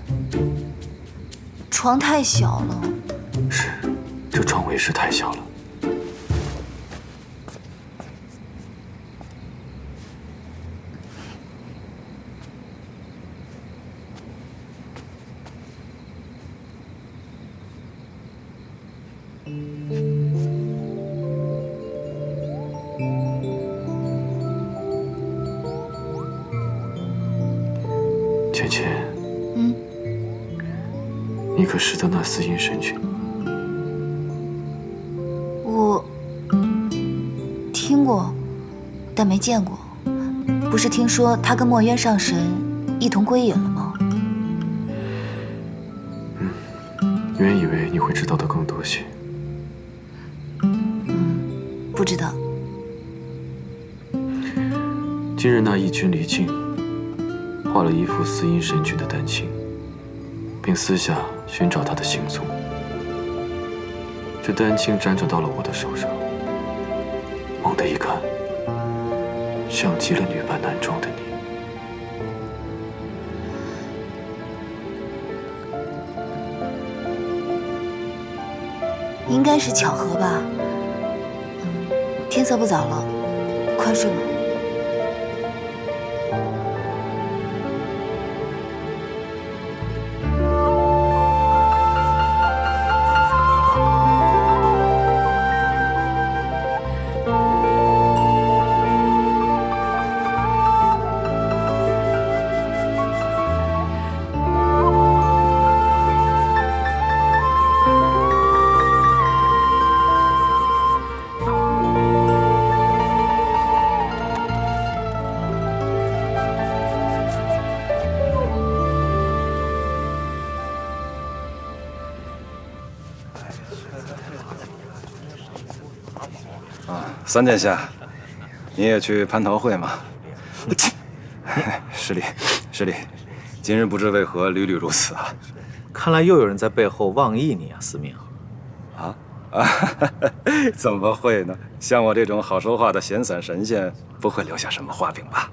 床太小了。是，这床位是太小了。芊芊，你可识得那四阴神君？我听过，但没见过。不是听说他跟墨渊上神一同归隐了吗？原以为你会知道的更多些。不知道。今日那义军离境，画了一幅四阴神君的丹青，并私下寻找他的行踪。这丹青辗转到了我的手上，猛地一看，像极了女扮男装的你。应该是巧合吧。天色不早了，快睡吧。啊，三殿下，你也去蟠桃会吗？失礼，失礼。今日不知为何屡屡如此啊！看来又有人在背后妄议你啊，司命。啊？怎么会呢？像我这种好说话的闲散神仙，不会留下什么画饼吧？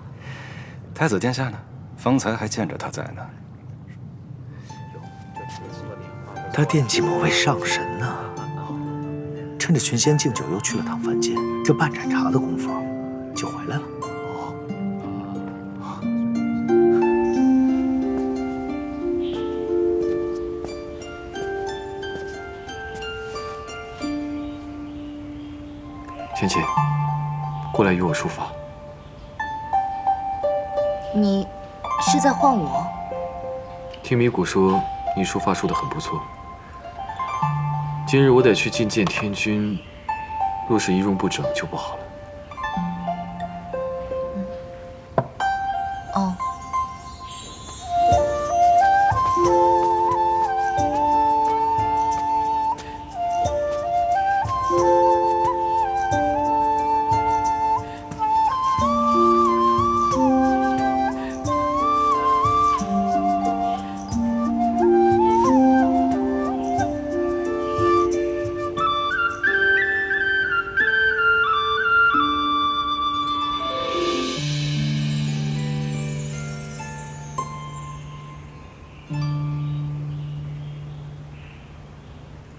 太子殿下呢？方才还见着他在呢。他惦记某位上神呢，趁着群仙敬酒又去了趟凡间，这半盏茶的功夫就回来了。芊芊，过来与我书法。你是在唤我？听米谷说你书法书得很不错。今日我得去觐见天君，若是仪容不整就不好了。哦。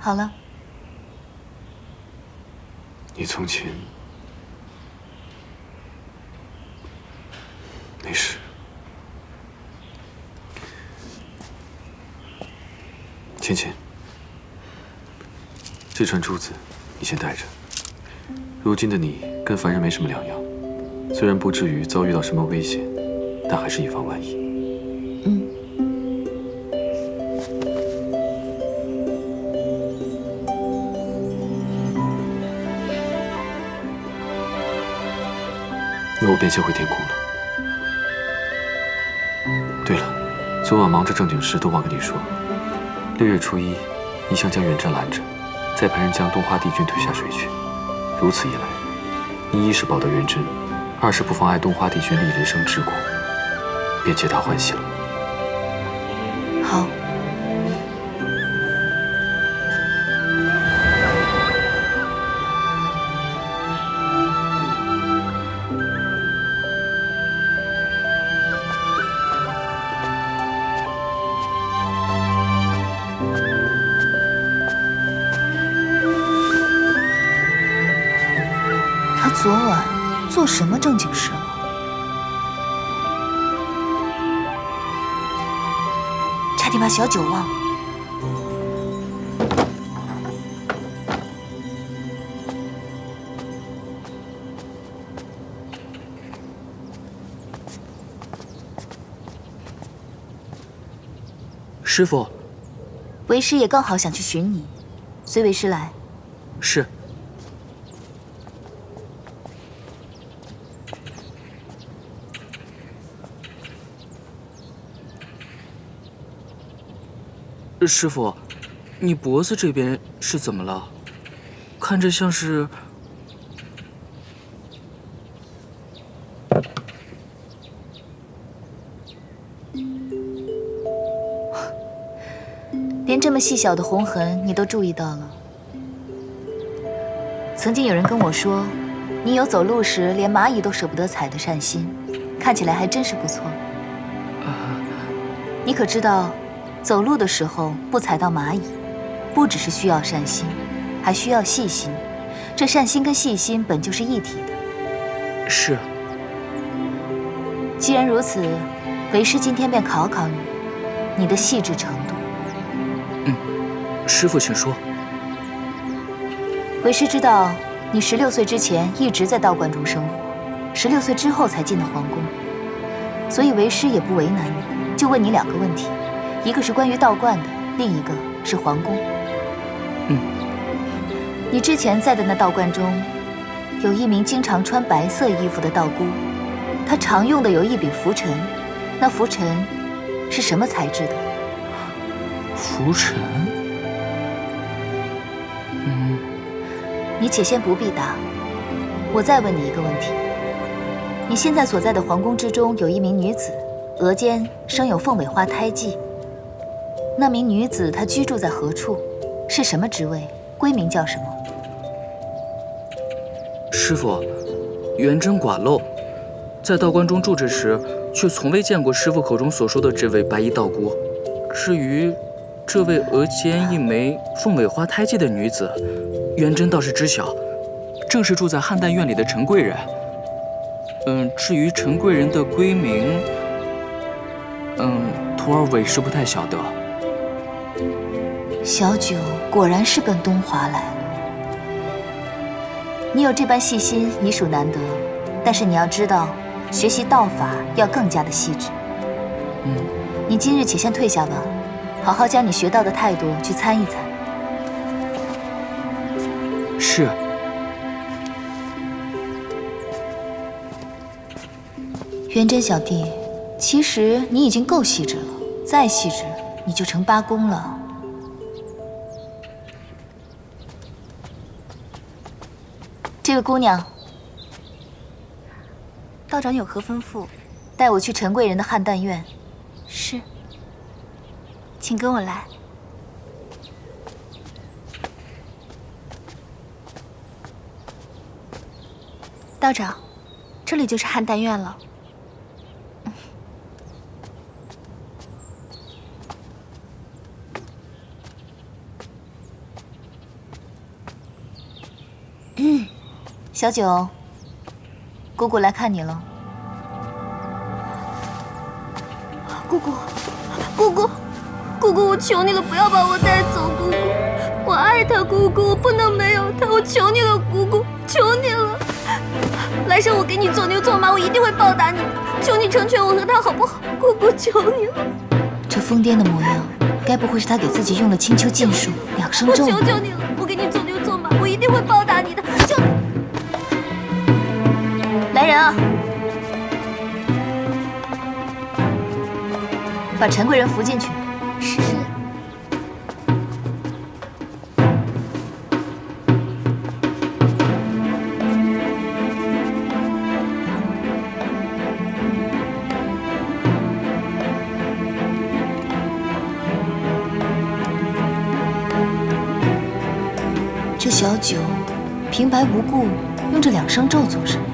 好了。你从前没事。芊芊，这串珠子你先带着。如今的你跟凡人没什么两样，虽然不至于遭遇到什么危险，但还是以防万一。那我便先回天宫了。对了，昨晚忙着正经事都忘跟你说，6月初1，你想将远征拦着，再派人将东花帝君推下水去。如此一来，你一是保得元贞，二是不妨碍东花帝君立人生之功，便皆大欢喜了。好。昨晚做什么正经事了？差点把小九忘了。师傅，为师也刚好想去寻你，随为师来。是。师傅，你脖子这边是怎么了？看着像是……连这么细小的红痕你都注意到了。曾经有人跟我说，你有走路时连蚂蚁都舍不得踩的善心，看起来还真是不错。你可知道？走路的时候不踩到蚂蚁，不只是需要善心，还需要细心。这善心跟细心本就是一体的。是。既然如此，为师今天便考考你，你的细致程度。师父请说。为师知道你16岁之前一直在道观中生活，16岁之后才进的皇宫，所以为师也不为难你，就问你2个问题。一个是关于道观的，另一个是皇宫。你之前在的那道观中，有一名经常穿白色衣服的道姑，她常用的有一柄拂尘，那拂尘是什么材质的？拂尘？你且先不必答。我再问你一个问题：你现在所在的皇宫之中有一名女子，额间生有凤尾花胎记。那名女子她居住在何处？是什么职位？闺名叫什么？师傅，元真寡漏，在道观中住着时，却从未见过师傅口中所说的这位白衣道姑。至于这位额间一枚凤尾花胎记的女子，元真倒是知晓，正是住在汉淡院里的陈贵人。至于陈贵人的闺名，徒儿委实不太晓得。小九果然是奔东华来。你有这般细心，已属难得。但是你要知道，学习道法要更加的细致。你今日且先退下吧，好好将你学到的态度去参一参。是。元真小弟，其实你已经够细致了，再细致你就成八公了。这位姑娘，道长有何吩咐？带我去陈贵人的汉淡院。是，请跟我来。道长，这里就是汉淡院了。小九，姑姑来看你了。姑姑，姑姑，姑姑，我求你了，不要把我带走，姑姑，我爱他，姑姑，我不能没有他，我求你了，姑姑，求你了。来生我给你做牛做马，我一定会报答你，求你成全我和他好不好？姑姑，求你了。这疯癫的模样，该不会是他给自己用了青丘禁术2生咒？我求求你了，我给你做牛做马，我一定会报答你的，求。来人啊！把陈贵人扶进去。是。这小九平白无故用这2生咒做什么？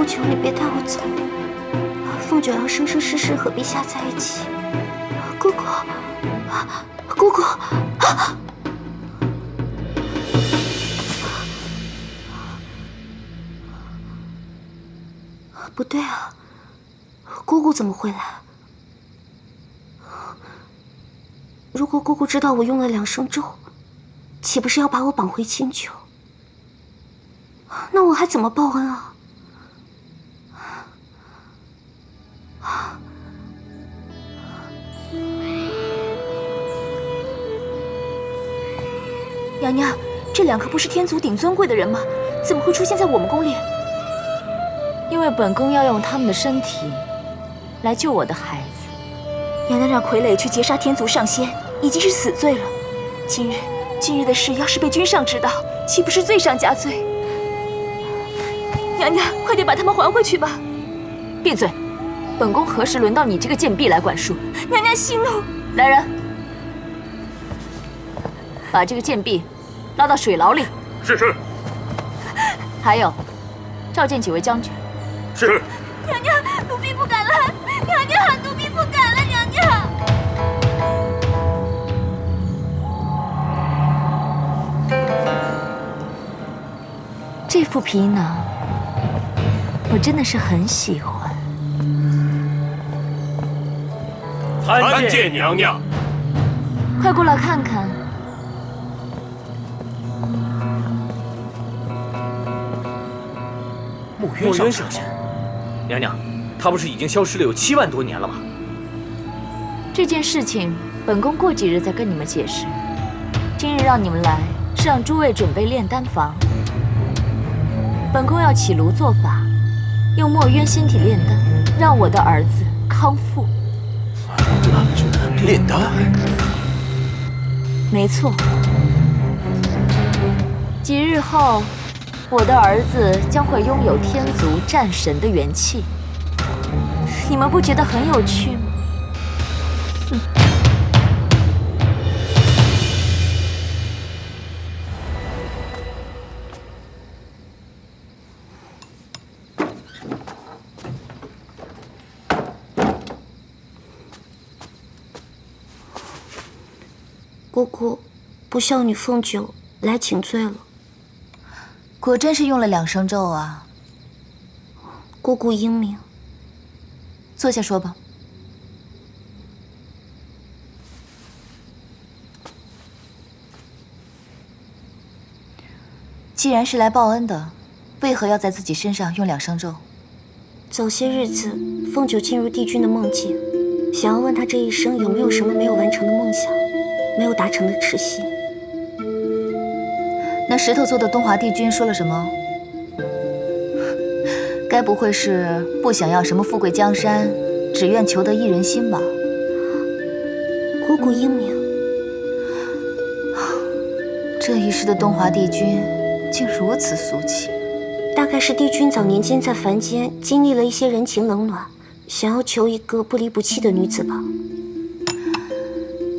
求你别带我走，凤九要生生世世和陛下在一起。姑姑，姑姑，不对啊，姑姑怎么会来？如果姑姑知道我用了2生咒，岂不是要把我绑回青丘？那我还怎么报恩啊？娘娘，这2个不是天族顶尊贵的人吗？怎么会出现在我们宫里？因为本宫要用他们的身体来救我的孩子。娘娘让傀儡去劫杀天族上仙，已经是死罪了。今日的事要是被君上知道，岂不是罪上加罪？娘娘，快点把他们还回去吧！闭嘴！本宫何时轮到你这个贱婢来管束？娘娘息怒！来人，把这个贱婢拉到水牢里。是。还有，召见几位将军。是。娘娘，奴婢不敢了。娘娘，奴婢不敢了。娘娘。这副皮囊，我真的是很喜欢。参见娘娘。快过来看看。墨渊上神，娘娘，他不是已经消失了有7万多年了吗？这件事情，本宫过几日再跟你们解释。今日让你们来，是让诸位准备炼丹房。本宫要起炉做法，用墨渊仙体炼丹，让我的儿子康复。炼丹？没错。几日后，我的儿子将会拥有天族战神的元气。你们不觉得很有趣吗？姑姑，不孝女凤九来请罪了。果真是用了2声咒啊！姑姑英明。坐下说吧。既然是来报恩的，为何要在自己身上用2声咒？早些日子，凤九进入帝君的梦境，想要问他这一生有没有什么没有完成的梦想，没有达成的痴心。那石头做的东华帝君说了什么？该不会是不想要什么富贵江山，只愿求得一人心吧？姑姑英明。这一世的东华帝君竟如此俗气。大概是帝君早年间在凡间经历了一些人情冷暖，想要求一个不离不弃的女子吧。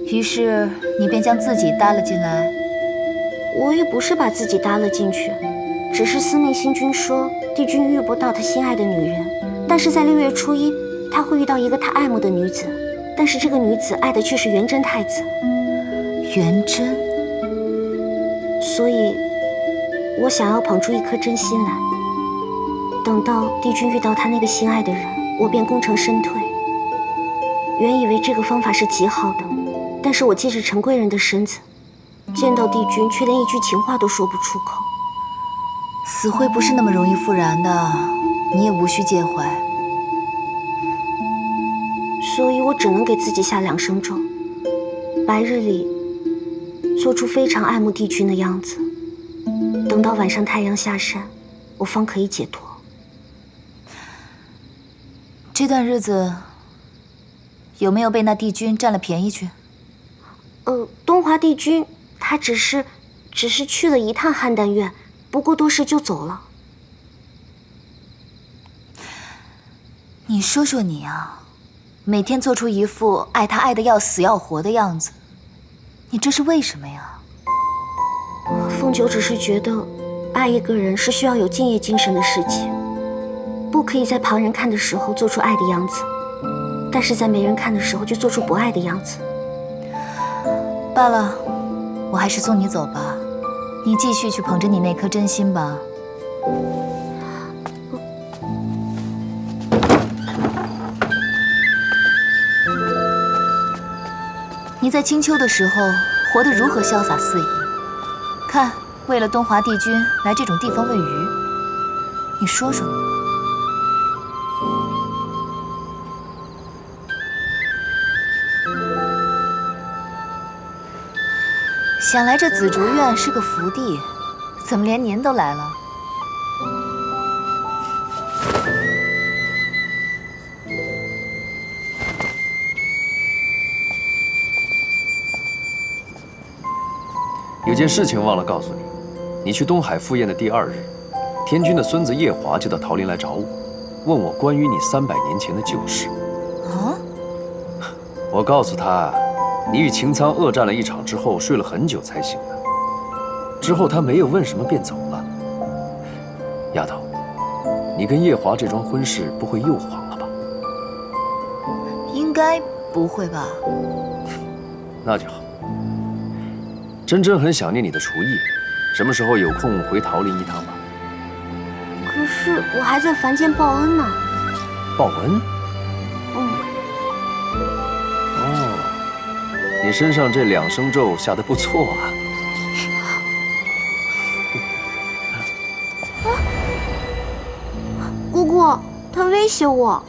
于是你便将自己搭了进来。我也不是把自己搭了进去，只是司命星君说帝君遇不到他心爱的女人，但是在6月初1，他会遇到一个他爱慕的女子，但是这个女子爱的却是元贞太子。元贞。所以我想要捧出一颗真心来，等到帝君遇到他那个心爱的人，我便功成身退。原以为这个方法是极好的，但是我借着陈贵人的身子，见到帝君却连一句情话都说不出口。死会不是那么容易复燃的，你也无需介怀。所以我只能给自己下2声咒，白日里做出非常爱慕帝君的样子，等到晚上太阳下山，我方可以解脱。这段日子有没有被那帝君占了便宜去？东华帝君他只是去了一趟邯郸院，不过多时就走了。你说说你啊，每天做出一副爱他爱得要死要活的样子，你这是为什么呀？凤九只是觉得，爱一个人是需要有敬业精神的事情，不可以在旁人看的时候做出爱的样子，但是在没人看的时候就做出不爱的样子。罢了，我还是送你走吧，你继续去捧着你那颗真心吧。你在青丘的时候活得如何潇洒肆意？看，为了东华帝君来这种地方喂鱼，你说说。想来这紫竹院是个福地，怎么连您都来了？有件事情忘了告诉你，你去东海赴宴的第2日，天君的孙子夜华就到桃林来找我，问我关于你300年前的旧事。啊？我告诉他，你与擎苍恶战了一场之后，睡了很久才醒的。之后他没有问什么便走了。丫头，你跟夜华这桩婚事不会又黄了吧？应该不会吧？那就好。真真很想念你的厨艺，什么时候有空回桃林一趟吧？可是我还在凡间报恩呢。报恩？哦，你身上这2声咒下得不错啊。姑姑，他威胁我。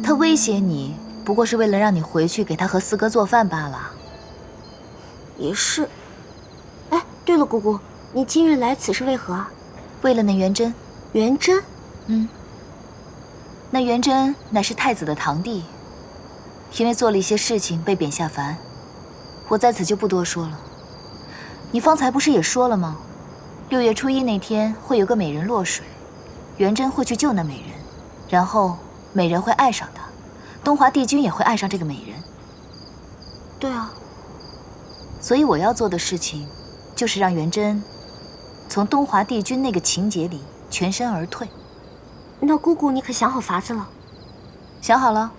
他威胁你，不过是为了让你回去给他和四哥做饭罢了。也是。哎，对了，姑姑，你今日来此是为何啊？为了那元贞。元贞？那元贞乃是太子的堂弟，因为做了一些事情被贬下凡，我在此就不多说了。你方才不是也说了吗？6月初1那天会有个美人落水，元贞会去救那美人，然后美人会爱上他，东华帝君也会爱上这个美人。对啊，所以我要做的事情，就是让元贞从东华帝君那个情节里全身而退。那姑姑，你可想好法子了？想好了。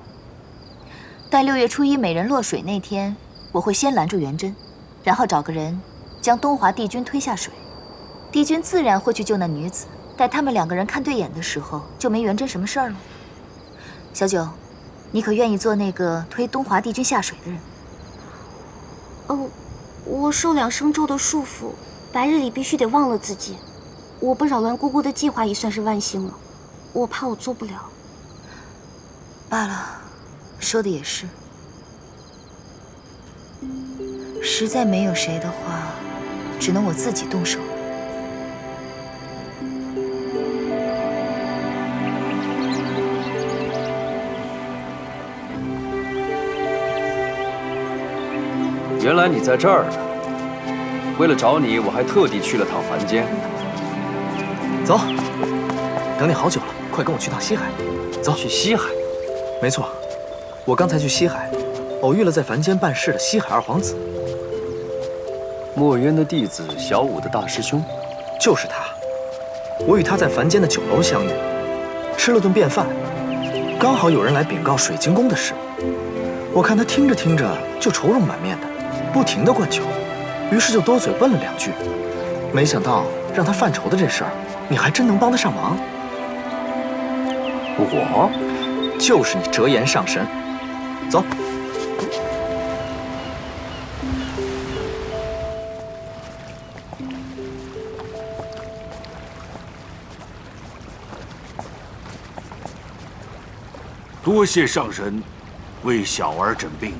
待6月初1美人落水那天，我会先拦住元贞，然后找个人将东华帝君推下水。帝君自然会去救那女子。待他们2个人看对眼的时候，就没元贞什么事儿了。小九，你可愿意做那个推东华帝君下水的人？我受2生咒的束缚，白日里必须得忘了自己。我不扰乱姑姑的计划已算是万幸了，我怕我做不了。罢了，说的也是。实在没有谁的话，只能我自己动手。原来你在这儿呢！为了找你，我还特地去了趟凡间。走，等你好久了，快跟我去趟西海。走，去西海？没错，我刚才去西海，偶遇了在凡间办事的西海二皇子。墨渊的弟子，小舞的大师兄，就是他。我与他在凡间的酒楼相遇，吃了顿便饭，刚好有人来禀告水晶宫的事。我看他听着听着就愁容满面的，不停地灌酒，于是就多嘴问了2句。没想到让他犯愁的这事儿，你还真能帮得上忙。我就是你折颜上神。走。多谢上神为小儿诊病。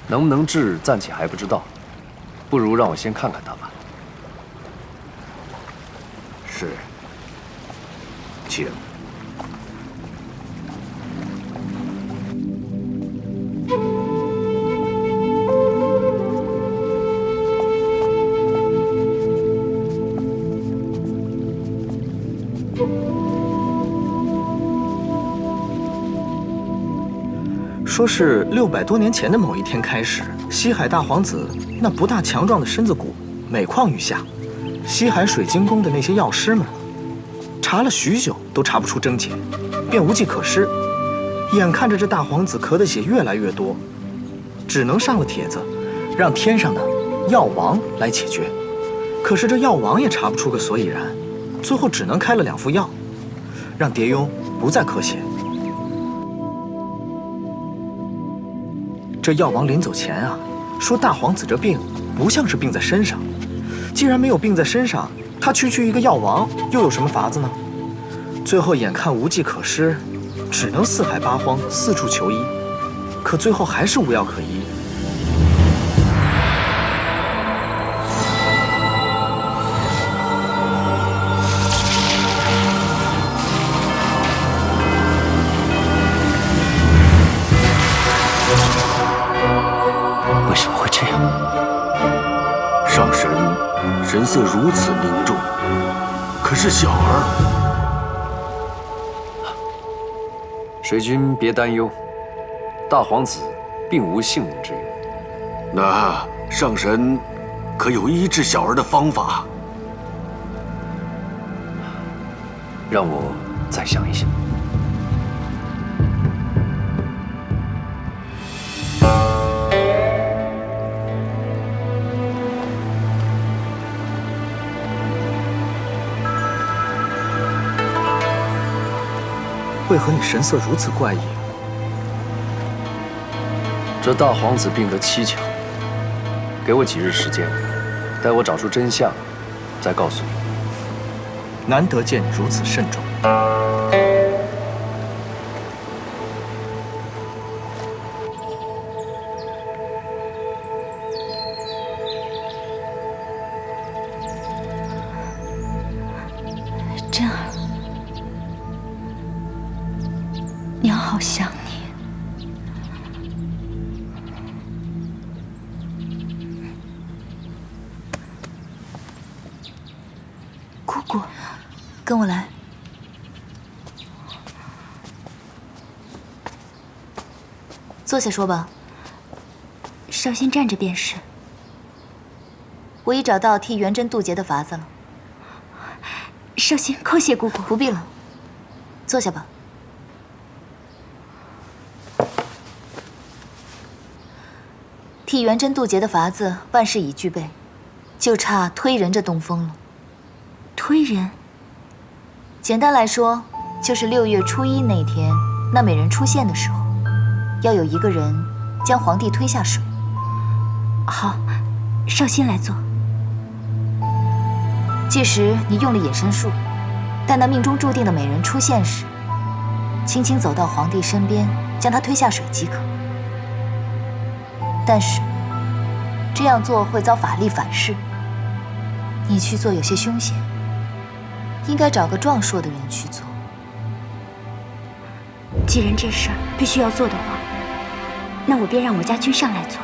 能不能治，暂且还不知道，不如让我先看看他吧。是，请。说是600多年前的某一天开始，西海大皇子那不大强壮的身子骨每况愈下，西海水晶宫的那些药师们查了许久都查不出症结，便无计可施。眼看着这大皇子咳的血越来越多，只能上了帖子，让天上的药王来解决。可是这药王也查不出个所以然，最后只能开了2副药，让蝶庸不再咳血。这药王临走前啊，说大皇子这病不像是病在身上，既然没有病在身上，他区区一个药王又有什么法子呢？最后眼看无计可施，只能四海八荒四处求医，可最后还是无药可医。为什么会这样？上神神色如此凝重，可是小儿……水君别担忧，大皇子并无性命之忧。那上神可有医治小儿的方法？让我再想一想。为何你神色如此怪异？这大皇子病得蹊跷，给我几日时间，待我找出真相，再告诉你。难得见你如此慎重。娘好想你。姑姑，跟我来。坐下说吧。少先站着便是。我已找到替元贞渡劫的法子了。少先叩谢姑姑。不必了，坐下吧。替元贞渡劫的法子万事已具备，就差推人这东风了。推人？简单来说，就是6月初1那天，那美人出现的时候，要有一个人将皇帝推下水。好，少先来做。届时你用了隐身术，待那命中注定的美人出现时，轻轻走到皇帝身边，将他推下水即可。但是这样做会遭法力反噬，你去做有些凶险，应该找个壮硕的人去做。既然这事儿必须要做的话，那我便让我家君上来做。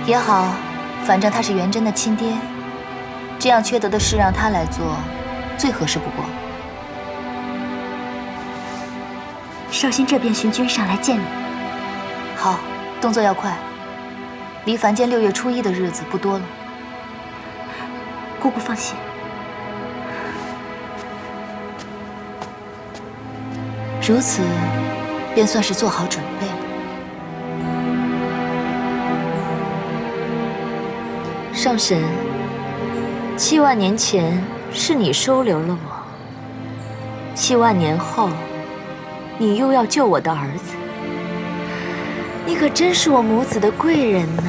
也好，反正他是元贞的亲爹，这样缺德的事让他来做，最合适不过。少先这便寻君上来见你。好，动作要快，离凡间6月初1的日子不多了。姑姑放心。如此，便算是做好准备了。上神，7万年前是你收留了我，7万年后，你又要救我的儿子，你可真是我母子的贵人呢。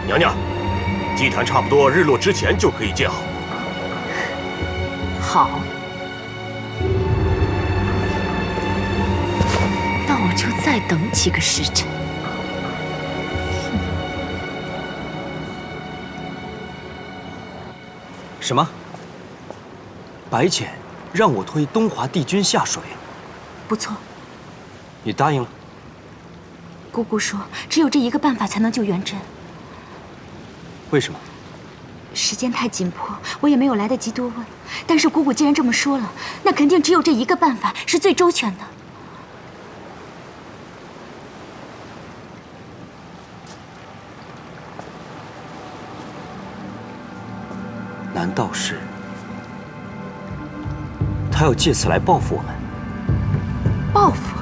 娘娘，祭坛差不多日落之前就可以建好。好，那我就再等几个时辰。什么？白浅让我推东华帝君下水？不错。你答应了？姑姑说，只有这一个办法才能救元贞。为什么？时间太紧迫，我也没有来得及多问。但是姑姑既然这么说了，那肯定只有这一个办法是最周全的。难道是他要借此来报复我们？报复？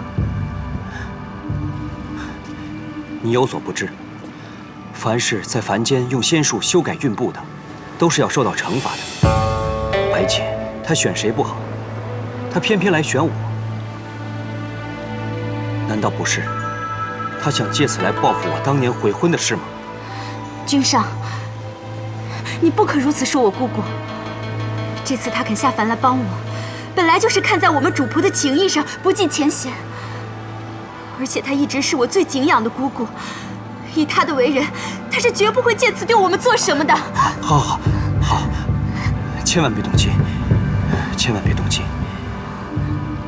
你有所不知，凡是在凡间用仙术修改运部的，都是要受到惩罚的。白浅他选谁不好，他偏偏来选我，难道不是他想借此来报复我当年悔婚的事吗？君上，你不可如此说我姑姑。这次她肯下凡来帮我，本来就是看在我们主仆的情谊上，不计前嫌。而且她一直是我最敬仰的姑姑，以她的为人，她是绝不会借此对我们做什么的。好，千万别动气，千万别动气。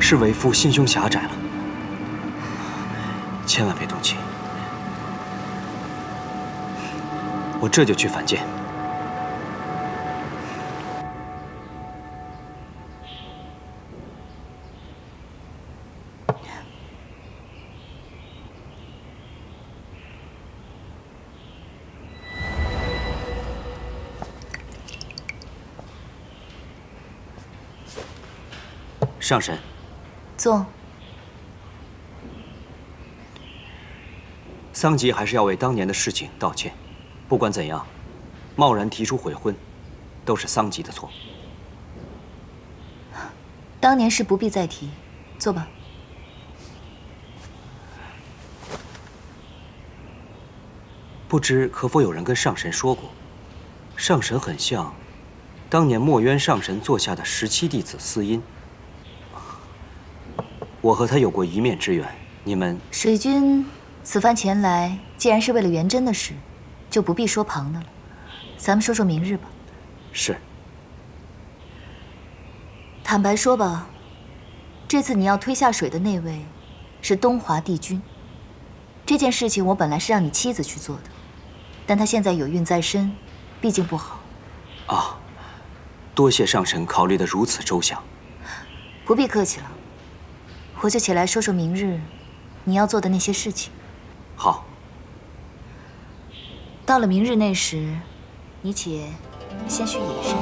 是为夫心胸狭窄了，千万别动气。我这就去凡间。上神，坐。桑吉还是要为当年的事情道歉。不管怎样，贸然提出悔婚，都是桑吉的错。当年事不必再提，坐吧。不知可否有人跟上神说过，上神很像当年墨渊上神座下的17弟子司音。我和他有过一面之缘，你们……水君此番前来，既然是为了元贞的事，就不必说旁的了。咱们说说明日吧。是。坦白说吧，这次你要推下水的那位是东华帝君。这件事情我本来是让你妻子去做的，但她现在有孕在身，毕竟不好。啊，多谢上神考虑得如此周详。不必客气了，我就起来说说明日你要做的那些事情。好。到了明日那时，你且先去野身。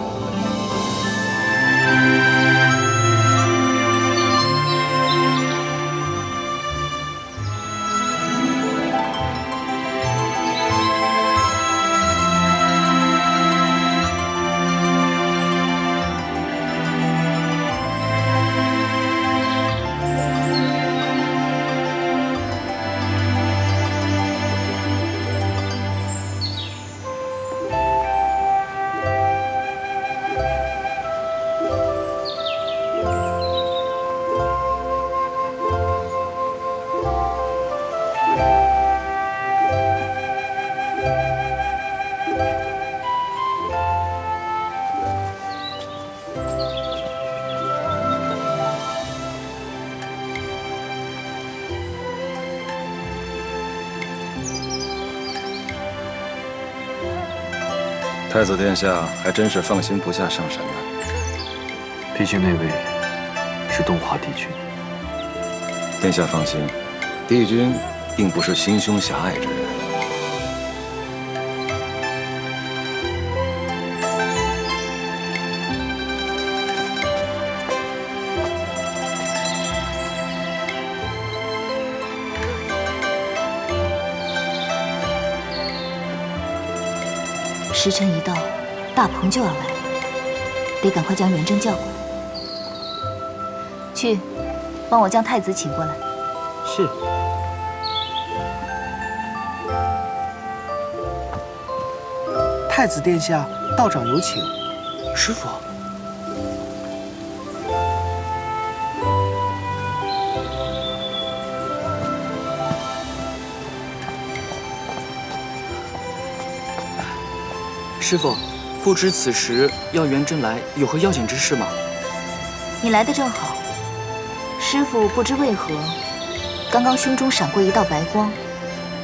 太子殿下还真是放心不下上神呢。毕竟那位是东华帝君。殿下放心，帝君并不是心胸狭隘之人。时辰一到，大鹏就要来了，得赶快将元贞叫过来。去，帮我将太子请过来。是。太子殿下，道长有请。师傅。师傅，不知此时要元贞来有何要紧之事吗？你来的正好。师傅不知为何，刚刚胸中闪过一道白光，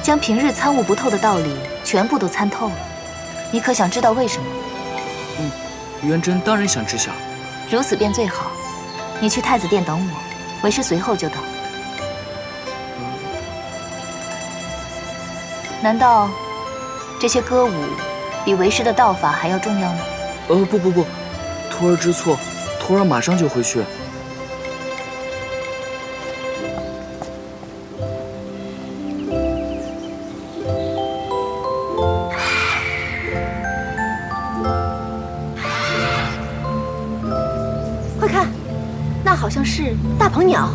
将平日参悟不透的道理全部都参透了。你可想知道为什么？元贞当然想知晓。如此便最好。你去太子殿等我，为师随后就到。难道这些歌舞比为师的道法还要重要吗？不，徒儿知错，徒儿马上就回去。快看，那好像是大鹏鸟。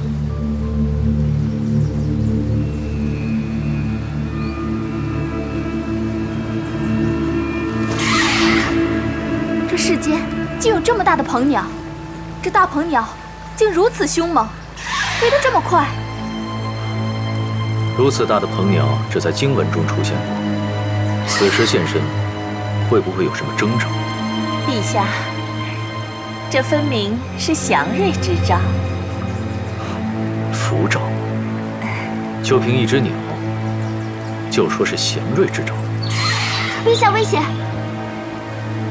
这世间竟有这么大的鹏鸟，这大鹏鸟竟如此凶猛，飞得这么快。如此大的鹏鸟，只在经文中出现过。此时现身，会不会有什么征兆？陛下，这分明是祥瑞之兆。福兆？就凭一只鸟，就说是祥瑞之兆？陛下危险！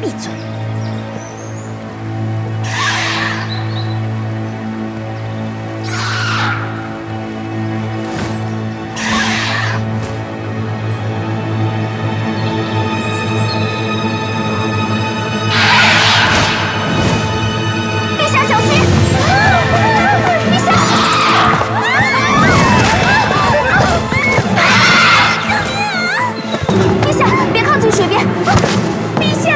闭嘴！陛下，别靠近水边！陛下！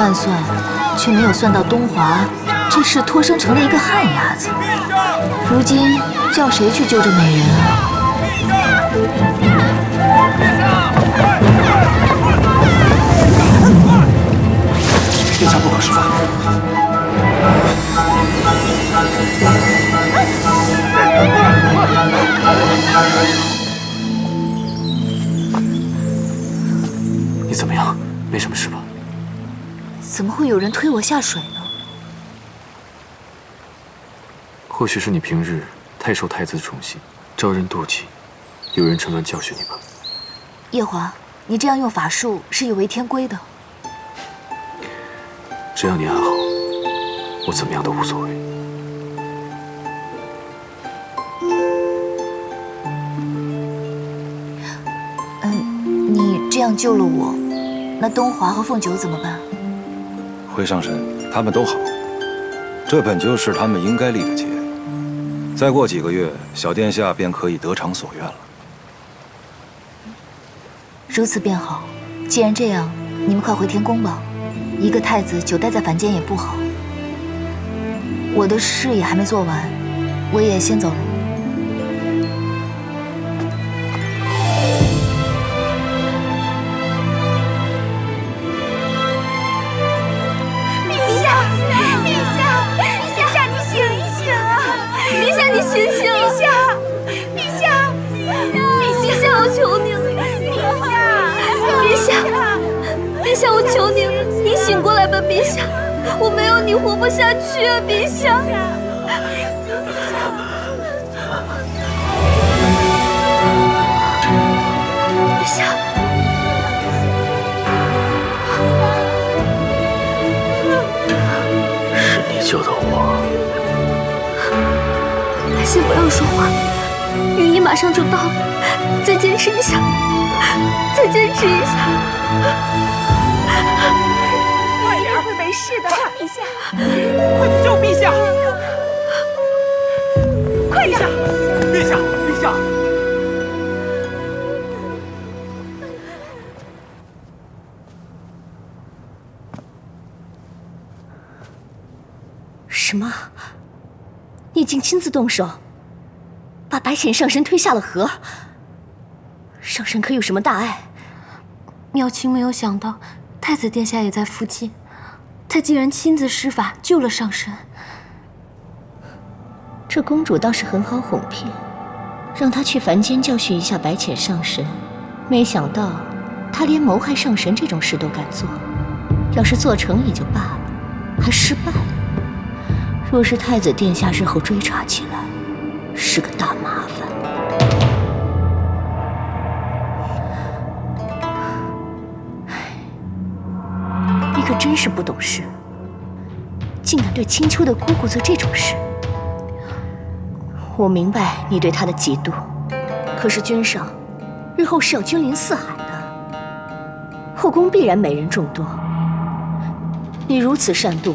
万算，却没有算到东华这事托生成了一个旱鸭子。如今叫谁去救这美人啊？殿下不可失范。你怎么样？没什么事吧？怎么会有人推我下水呢？或许是你平日太受太子宠幸，招人妒忌，有人趁乱教训你吧。夜华，你这样用法术是有违天规的。只要你安好，我怎么样都无所谓。你这样救了我，那东华和凤九怎么办？回上神，他们都好，这本就是他们应该立的节。再过几个月，小殿下便可以得偿所愿了。如此便好。既然这样，你们快回天宫吧。一个太子久待在凡间也不好。我的事也还没做完，我也先走了。陛下，陛下，陛下，你醒一醒啊！陛下，你醒醒！陛下，陛下，陛下，我求你了！陛下，陛下，我求你了！你醒过来吧，陛下！我没有你活不下去啊，陛下！陛下，是你救的我。先不要说话，御医马上就到了，再坚持一下，再坚持一下。你一定会没事的，陛下，快去救陛下！快点！陛下，陛下！什么？你竟亲自动手，把白浅上神推下了河？上神可有什么大碍？妙清没有想到太子殿下也在附近，他竟然亲自施法救了上神。这公主倒是很好哄骗，让她去凡间教训一下白浅上神。没想到她连谋害上神这种事都敢做，要是做成也就罢了，还失败了。若是太子殿下日后追查起来，是个大麻烦。你可真是不懂事，竟敢对青丘的姑姑做这种事。我明白你对她的嫉妒，可是君上日后是要君临四海的，后宫必然美人众多。你如此善妒，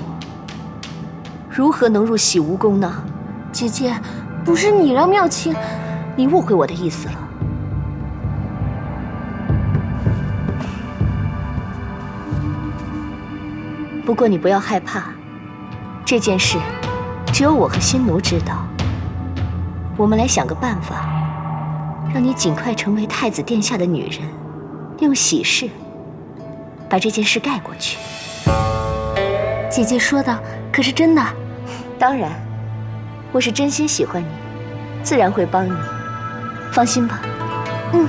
如何能入洗无宫呢？姐姐，不是你让妙清，你误会我的意思了。不过你不要害怕，这件事只有我和新奴知道。我们来想个办法，让你尽快成为太子殿下的女人，用喜事把这件事盖过去。姐姐说的可是真的？当然，我是真心喜欢你，自然会帮你，放心吧。嗯。